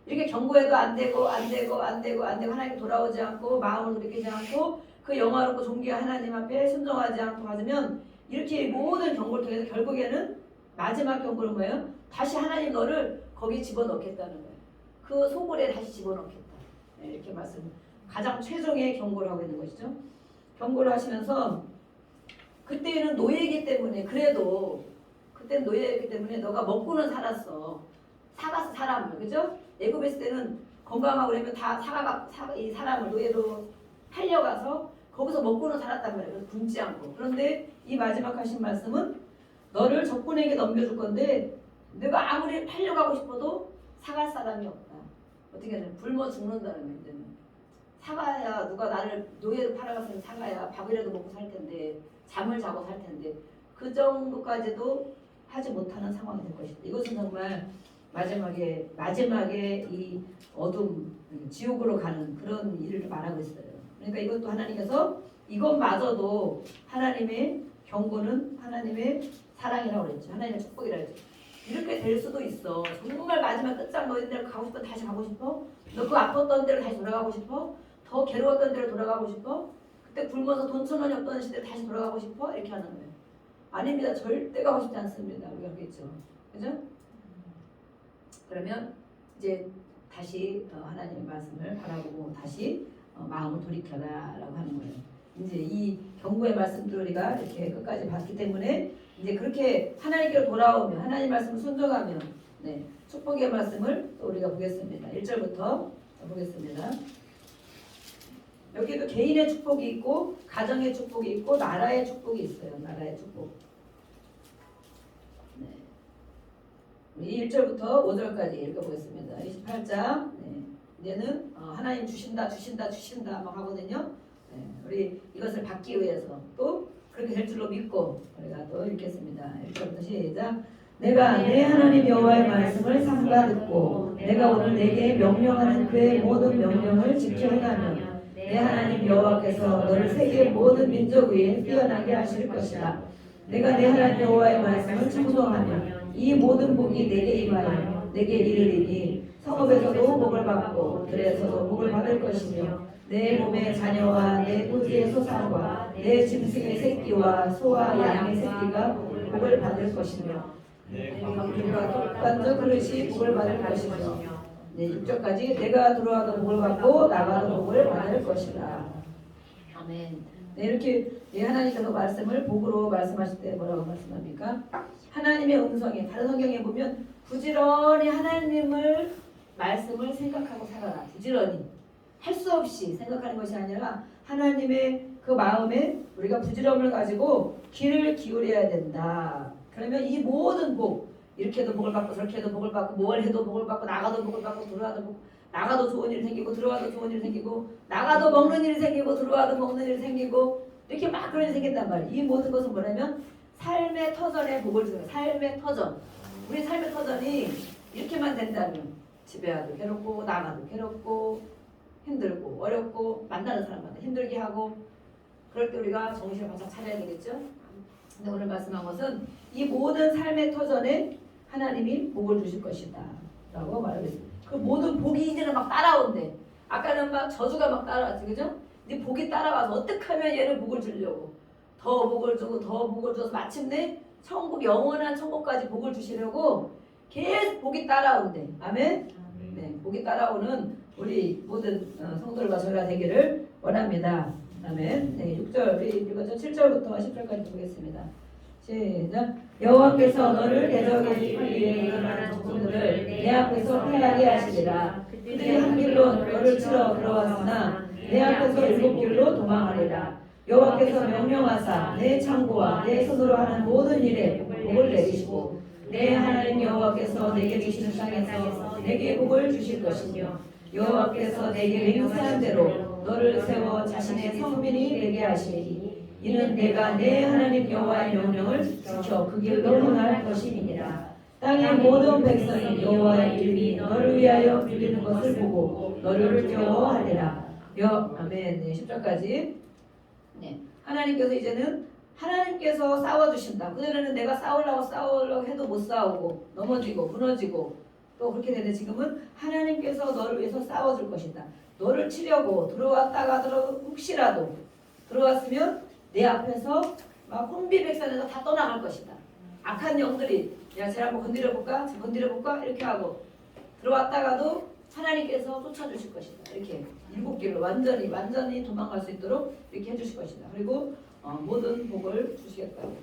이렇게 경고해도 안 되고 하나님 돌아오지 않고 마음을 돌이키지 않고 그 영화롭고 존귀한 하나님 앞에 순종하지 않고 받으면 이렇게 모든 경고를 통해서 결국에는 마지막 경고는 뭐예요? 다시 하나님 너를 거기 집어넣겠다는 거예요. 그 소굴에 다시 집어넣겠다. 네, 이렇게 가장 최종의 경고를 하고 있는 것이죠. 경고를 하시면서 그때는 노예이기 때문에 그래도 그때는 노예이기 때문에 너가 먹고는 살았어. 사가서 사람을 그죠? 애굽에 있을 때는 건강하고 그러면 다 이 사람을 노예로 팔려가서 거기서 먹고는 살았단 말이에요. 그래서 굶지 않고. 그런데 이 마지막 하신 말씀은 너를 적군에게 넘겨줄 건데 내가 아무리 팔려가고 싶어도 사갈 사람이 없다. 어떻게 하냐면 굶어 죽는다는 거예요. 이제는. 사가야 누가 나를 노예로 팔아갔으면 사가야 밥이라도 먹고 살 텐데 잠을 자고 살 텐데 그 정도까지도 하지 못하는 상황이 될 것이다. 이것은 정말 마지막에 이 어둠 지옥으로 가는 그런 일을 말하고 있어요. 그러니까 이것도 하나님께서 이것마저도 하나님의 경고는 하나님의 사랑이라고 그랬죠. 하나님의 축복이라고 그랬죠. 이렇게 될 수도 있어. 정말 마지막 끝장 너희 데로 가고 싶어? 다시 가고 싶어? 너 그 아팠던 데로 다시 돌아가고 싶어? 더 괴로웠던 데로 돌아가고 싶어? 그때 굶어서 돈 1,000원이 없던 시대로 다시 돌아가고 싶어? 이렇게 하는 거예요. 아닙니다. 절대 가고 싶지 않습니다. 우리가 그랬죠. 그죠? 그러면 이제 다시 하나님의 말씀을 바라보고 다시 마음을 돌이켜라라고 하는 거예요. 이제 이 경고의 말씀들을 우리가 이렇게 끝까지 봤기 때문에 이제 그렇게 하나님께로 돌아오면 하나님 말씀을 순종하면 네, 축복의 말씀을 또 우리가 보겠습니다. 1절부터 보겠습니다. 여기도 개인의 축복이 있고 가정의 축복이 있고 나라의 축복이 있어요. 나라의 축복. 네. 우리 1절부터 5절까지 읽어보겠습니다. 28장. 네. 이제는 하나님 주신다 막 하거든요. 네. 우리 이것을 받기 위해서 또 그렇게 될 줄로 믿고 우리가 또 읽겠습니다. 1절부터 시작. 내가 내 하나님 여호와의 말씀을 삼가 듣고 내가 오늘 내게 명령하는 그의 모든 명령을 지켜 행하면 내 하나님 여호와께서 너를 세계 모든 민족 위에 뛰어나게 하실 것이다. 내가 내 하나님 여호와의 말씀을 청송하면 이 모든 복이 내게 임하여 내게 이르리니 성읍에서도 복을 받고 들에서도 복을 받을 것이며 내 몸의 자녀와 내 토지의 소산과 내 짐승의 새끼와 소와 양의 새끼가 복을 받을 것이며 그가 똑같은 그릇이 복을 받을 것이며 네, 6절까지 내가 들어와도 복을 받고 나가도 복을 받을 것이다. 아멘. 네, 이렇게 하나님께서 말씀을 복으로 말씀하실 때 뭐라고 말씀합니까? 하나님의 음성에 다른 성경에 보면 부지런히 하나님을 말씀을 생각하고 살아라. 부지런히 할 수 없이 생각하는 것이 아니라 하나님의 그 마음에 우리가 부지런을 가지고 귀를 기울여야 된다. 그러면 이 모든 복 이렇게 해도 복을 받고 저렇게 해도 복을 받고 뭘 해도 복을 받고 나가도 복을 받고 들어와도 나가도 좋은 일 생기고 들어와도 좋은 일 생기고 나가도 먹는 일이 생기고 들어와도 먹는 일이 생기고 이렇게 막 그런 일이 생긴단 말이에요. 이 모든 것은 뭐냐면 삶의 터전에 복을 주는 삶의 터전. 우리 삶의 터전이 이렇게만 된다면 집에 와도 괴롭고 나가도 괴롭고 힘들고 어렵고 만나는 사람마다 힘들게 하고 그럴 때 우리가 정신을 바짝 차려야 되겠죠. 근데 오늘 말씀한 것은 이 모든 삶의 터전에 하나님이 복을 주실 것이다 라고 말하고 있습니다. 그 모든 복이 이제는 막 따라온대. 아까는 막 저주가 막 따라왔지, 그죠? 이제 복이 따라와서 어떻게 하면 얘를 복을 주려고 더 복을 주고 더 복을 줘서 마침내 천국 영원한 천국까지 복을 주시려고 계속 복이 따라온대. 아멘. 네, 복이 따라오는 우리 모든 성도들과 저희가 되기를 원합니다. 아멘. 네, 6절 그리고 7절부터 10절까지 보겠습니다. 시작. 여호와께서 너를 대적에 위해 일어나는 적군들을 내 앞에서 패하게 하시리라. 그들이 한 길로 너를 치러 들어왔으나 내 앞에서 일곱 길로 도망하리라. 여호와께서 명령하사 내 창고와 내 손으로 하는 모든 일에 복을 내리시고 내 하나님 여호와께서 내게 주시는 땅에서 내게 복을 주실 것이며 여호와께서 내게 맹세한 대로 너를 세워 자신의 성민이 되게 하시니 이는 내가 내 하나님 여호와의 명령을 지켜 그 길로 행할 것임이니라. 땅의 모든 백성이 여호와의 이름이 너를 위하여 불리는 것을 보고 너를 두려워하리라. 아멘. 네, 10절까지. 네, 하나님께서 이제는 하나님께서 싸워주신다. 그전에는 내가 싸우려고 해도 못 싸우고 넘어지고 무너지고 또 그렇게 되는데 지금은 하나님께서 너를 위해서 싸워줄 것이다. 너를 치려고 들어왔다가 혹시라도 들어왔으면 내 앞에서 막 혼비백산해서 다 떠나갈 것이다. 악한 영들이 야 쟤 한번 건드려볼까? 쟤 건드려볼까? 이렇게 하고 들어왔다가도 하나님께서 쫓아주실 것이다. 이렇게 일곱 길로 완전히 도망갈 수 있도록 이렇게 해주실 것이다. 그리고 모든 복을 주시겠다고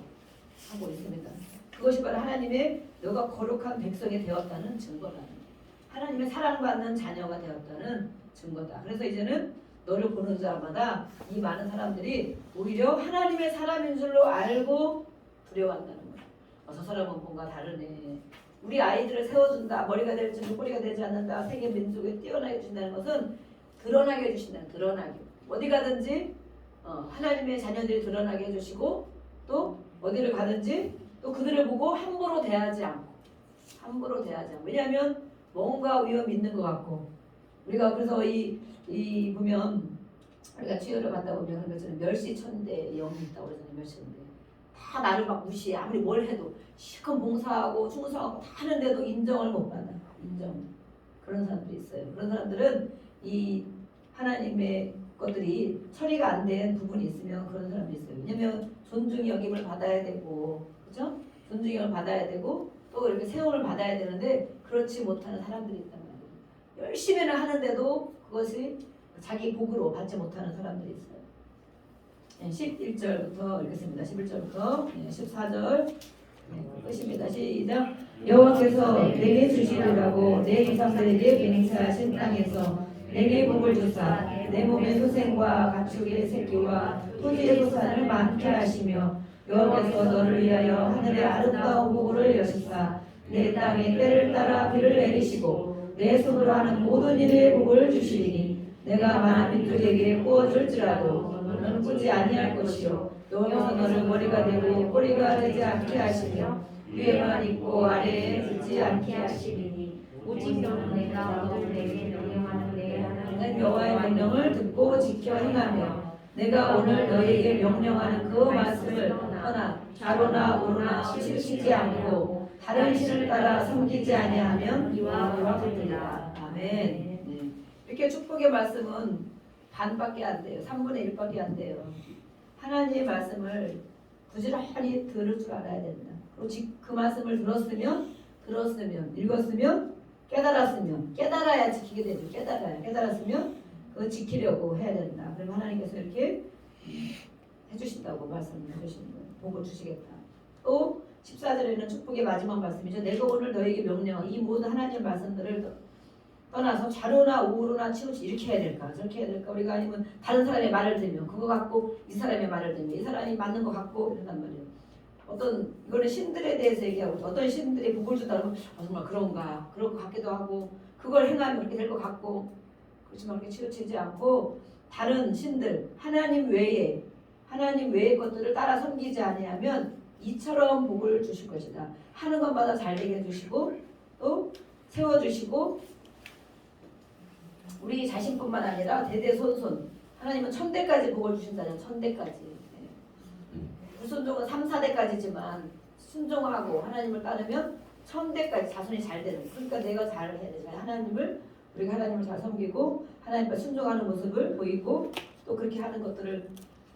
하고 있습니다. 그것이 바로 하나님의 너가 거룩한 백성이 되었다는 증거다. 하나님의 사랑받는 자녀가 되었다는 증거다. 그래서 이제는 너를 보는 자마다 이 많은 사람들이 오히려 하나님의 사람인 줄로 알고 두려워한다는 거야. 저 사람은 뭔가 다르네. 우리 아이들을 세워준다. 머리가 될지 꼬리가 되지 않는다. 세계 민족에 뛰어나게 해주신다는 것은 드러나게 해주신다는 드러나게. 어디 가든지 하나님의 자녀들이 드러나게 해주시고 또 어디를 가든지 또 그들을 보고 함부로 대하지 않고 왜냐하면 뭔가 위험 있는 것 같고 우리가 그래서 이 보면 우리가 치유를 받다 보면 그런 것처럼 멸시천대의 영이 있다고 그러잖아요. 멸시천대 다 나를 막 무시해. 아무리 뭘 해도 실컷 봉사하고 충성하고 다 하는데도 인정을 못 받아. 그런 사람들이 있어요. 그런 사람들은 이 하나님의 것들이 처리가 안 된 부분이 있으면 그런 사람이 있어요. 왜냐면 존중의 여김을 받아야 되고, 그렇죠? 존중의 여김을 받아야 되고 또 이렇게 세움을 받아야 되는데 그렇지 못하는 사람들이 있단 말이에요. 열심히는 하는데도 그것이 자기 복으로 받지 못하는 사람들이 있어요. 11절부터 읽겠습니다. 11절부터 14절 끝입니다. 시작. 여호와께서 내게 주시리라고 내 조상들에게 맹세하신 땅에서 내게 복을 주사 내 몸의 소생과 가축의 새끼와 토지의 소산을 많게 하시며 여호와께서 너를 위하여 하늘의 아름다운 복을 여시사 내 땅에 때를 따라 비를 내리시고 내 손으로 하는 모든 일에 복을 주시리니 내가 많은 민족에게 부어줄지라도 너는 꾸지 아니할 것이요 여호와께서 너를 머리가 되고 꼬리가 되지 않게 하시며 위에만 있고 아래에 있지 않게 하시리니 오직 너는 내가 오늘 내게 명령하는 내 하나님 여호와의 명령을 듣고 지켜 행하며 내가 오늘 너에게 명령하는 그 말씀을 떠나 좌로나 우로나 치우치지 않고 다른 신을 따라 섬기지 아니하면 이와 같으리라. 아멘. 네. 이렇게 축복의 말씀은 반밖에 안 돼요. 3분의 1밖에 안 돼요. 하나님의 말씀을 부지런히 들을 줄 알아야 된다. 그리고 그 말씀을 들었으면 읽었으면 깨달아야 지키게 되죠. 깨달았으면 그거 지키려고 해야 된다. 그러면 하나님께서 이렇게 해주신다고 말씀해 주시는 거예요. 복을 주시겠다. 또 14절에는 축복의 마지막 말씀이죠. 내가 오늘 너에게 명령한 이 모든 하나님의 말씀들을 떠나서 좌로나 우로나 치우치 이렇게 해야 될까 저렇게 해야 될까 우리가 아니면 다른 사람의 말을 들으면 그거 갖고 이 사람의 말을 들으면 이 사람이 맞는 거 갖고 이런단 말이에요. 이거는 신들에 대해서 얘기하고 어떤 신들이 복을 준다면 정말 그런가 그럴 것 같기도 하고 그걸 행하면 그렇게 될 것 같고 그렇지만 그렇게 치우치지 않고 다른 신들 하나님 외의 것들을 따라 섬기지 아니하면 이처럼 복을 주실 것이다. 하는 것마다 잘 되게 해주시고 또 세워주시고 우리 자신뿐만 아니라 대대손손 하나님은 천대까지 복을 주신다는 천대까지. 불순종은 3, 4대까지지만 순종하고 하나님을 따르면 천대까지 자손이 잘 되는. 그러니까 내가 잘 해야 돼. 우리가 하나님을 잘 섬기고 하나님과 순종하는 모습을 보이고 또 그렇게 하는 것들을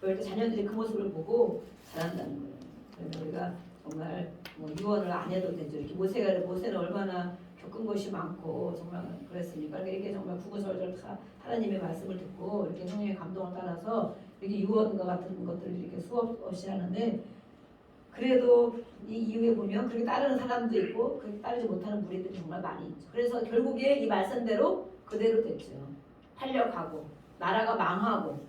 이렇게 자녀들이 그 모습을 보고 잘한다는 거예요. 그래서 우리가 정말 유언을 안 해도 되죠. 이렇게 모세는 얼마나 겪은 것이 많고 정말 그랬으니까 이렇게 정말 구구절절 다 하나님의 말씀을 듣고 이렇게 성령의 감동을 따라서 이렇게 유언과 같은 것들을 이렇게 수업 없이 하는데 그래도 이 이후에 보면 그렇게 따르는 사람도 있고 그렇게 따르지 못하는 무리들이 정말 많이 있죠. 그래서 결국에 이 말씀대로 그대로 됐죠. 팔려가고 나라가 망하고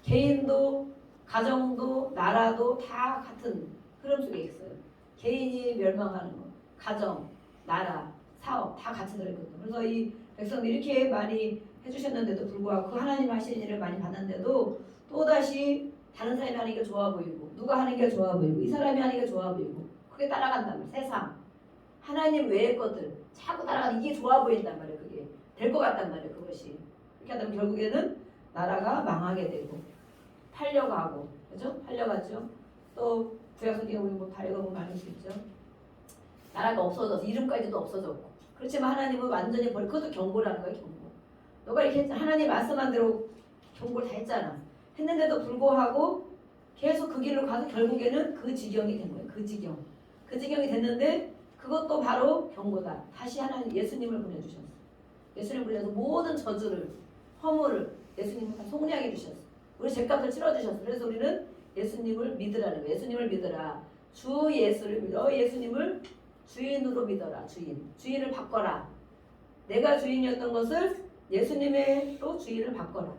개인도 가정도 나라도 다 같은 흐름 속에 있어요. 개인이 멸망하는 거, 가정, 나라, 사업 다 같이 들어있거든요. 그래서 이 백성들이 이렇게 많이 해주셨는데도 불구하고 그 하나님 하시는 일을 많이 봤는데도 또다시 다른 사람이 하는 게 좋아 보이고 누가 하는 게 좋아 보이고 이 사람이 하는 게 좋아 보이고 그게 따라간단 말이에요. 세상 하나님 외의 것들 자꾸 따라가는 이게 좋아 보인단 말이에요. 그게 될 것 같단 말이에요. 그것이 이렇게 하다 보면 결국에는 나라가 망하게 되고 팔려가고 그죠? 팔려갔죠. 또 구약성경에 우리 뭐 다 읽어보면 알 수 있죠. 나라가 없어져서 이름까지도 없어졌고 그렇지만 하나님은 완전히 버리고 그것도 경고라는 거예요. 경고. 너가 이렇게 하나님 말씀한 대로 경고를 다 했잖아. 했는데도 불구하고 계속 그 길로 가서 결국에는 그 지경이 된 거예요. 그 지경. 그 지경이 됐는데 그것도 바로 경고다. 다시 하나님 예수님을 보내주셨어. 예수님을 보내서 모든 저주를 허물을 예수님을 다 속량해 주셨어. 우리 죄값을 치러주셨어. 그래서 우리는 예수님을 믿으라는 거예요. 예수님을 믿으라. 주 예수를 믿어. 예수님을 주인으로 믿어라. 주인을 바꿔라. 내가 주인이었던 것을 예수님의 또 주인을 바꿔라.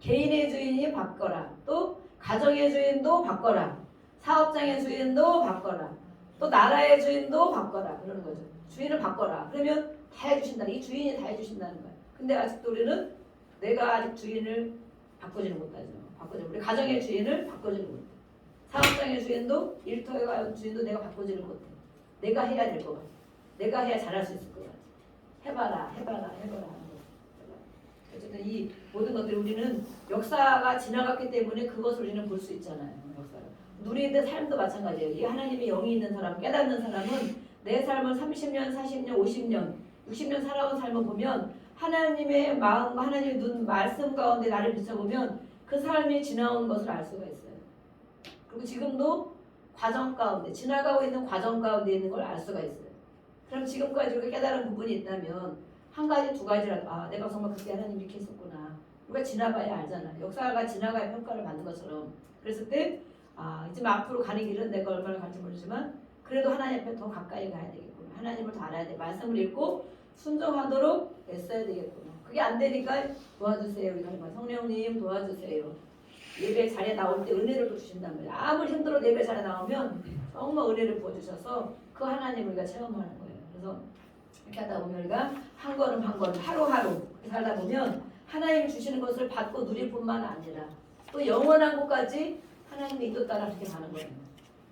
개인의 주인이 바꿔라. 또 가정의 주인도 바꿔라. 사업장의 주인도 바꿔라. 또 나라의 주인도 바꿔라. 그러는 거죠. 주인을 바꿔라. 그러면 다 해주신다는 이 주인이 다 해주신다는 거야. 근데 아직도 우리는 내가 아직 주인을 바꾸지는 못하죠. 우리 가정의 주인을 바꾸지는 못해. 사업장의 주인도 일터의 주인도 내가 바꾸지는 못해. 내가 해야 될 것 같아. 내가 해야 잘할 수 있을 것 같아. 해봐라. 어쨌든 이 모든 것들 우리는 역사가 지나갔기 때문에 그것을 우리는 볼 수 있잖아요. 역사를. 누리는 삶도 마찬가지예요. 이 하나님의 영이 있는 사람, 깨닫는 사람은 내 삶을 30년, 40년, 50년, 60년 살아온 삶을 보면 하나님의 마음과 하나님의 눈, 말씀 가운데 나를 비춰보면 그 삶이 지나온 것을 알 수가 있어요. 그리고 지금도 과정 가운데, 지나가고 있는 과정 가운데 있는 걸 알 수가 있어요. 그럼 지금까지 우리가 깨달은 부분이 있다면 한 가지, 두 가지라도 내가 정말 그때 하나님 이렇게 했었구나. 우리가 지나봐야 알잖아요. 역사가 지나가야 평가를 받는 것처럼. 그랬을 때 이제 앞으로 가는 길은 내가 얼마나 갈지 모르지만 그래도 하나님 앞에 더 가까이 가야 되겠구나. 하나님을 더 알아야 돼. 말씀을 읽고 순종하도록 애써야 되겠구나. 그게 안 되니까 도와주세요. 우리 하나님 성령님 도와주세요. 예배 자리에 나올 때 은혜를 또 주신단 말이에요. 아무리 힘들어도 예배 자리에 나오면 정말 은혜를 부어주셔서 그 하나님을 우리가 체험하는 거예요. 그래서 이렇게 하다 보면 우리가 한 걸음 한 걸음 하루하루 살다 보면 하나님 주시는 것을 받고 누릴 뿐만 아니라 또 영원한 곳까지 하나님의 인도 따라 그렇게 가는 거예요.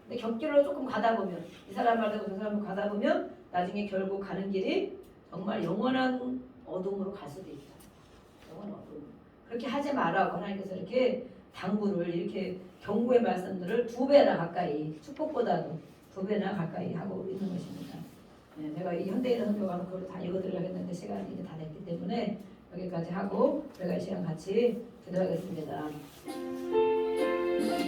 근데 곁길로 조금 가다 보면 이 사람 말고 저 사람 가다 보면 나중에 결국 가는 길이 정말 영원한 어둠으로 갈 수도 있다. 영원한 어둠. 그렇게 하지 마라고 하나님께서 이렇게 당부를 이렇게 경고의 말씀들을 2배나 가까이 축복보다도 2배나 가까이 하고 있는 것입니다. 네, 제가 이 현대인 선교가는 그걸 다 읽어드리려고 했는데 시간이 이제 다 됐기 때문에 여기까지 하고 우리가 이 시간 같이 기도하겠습니다.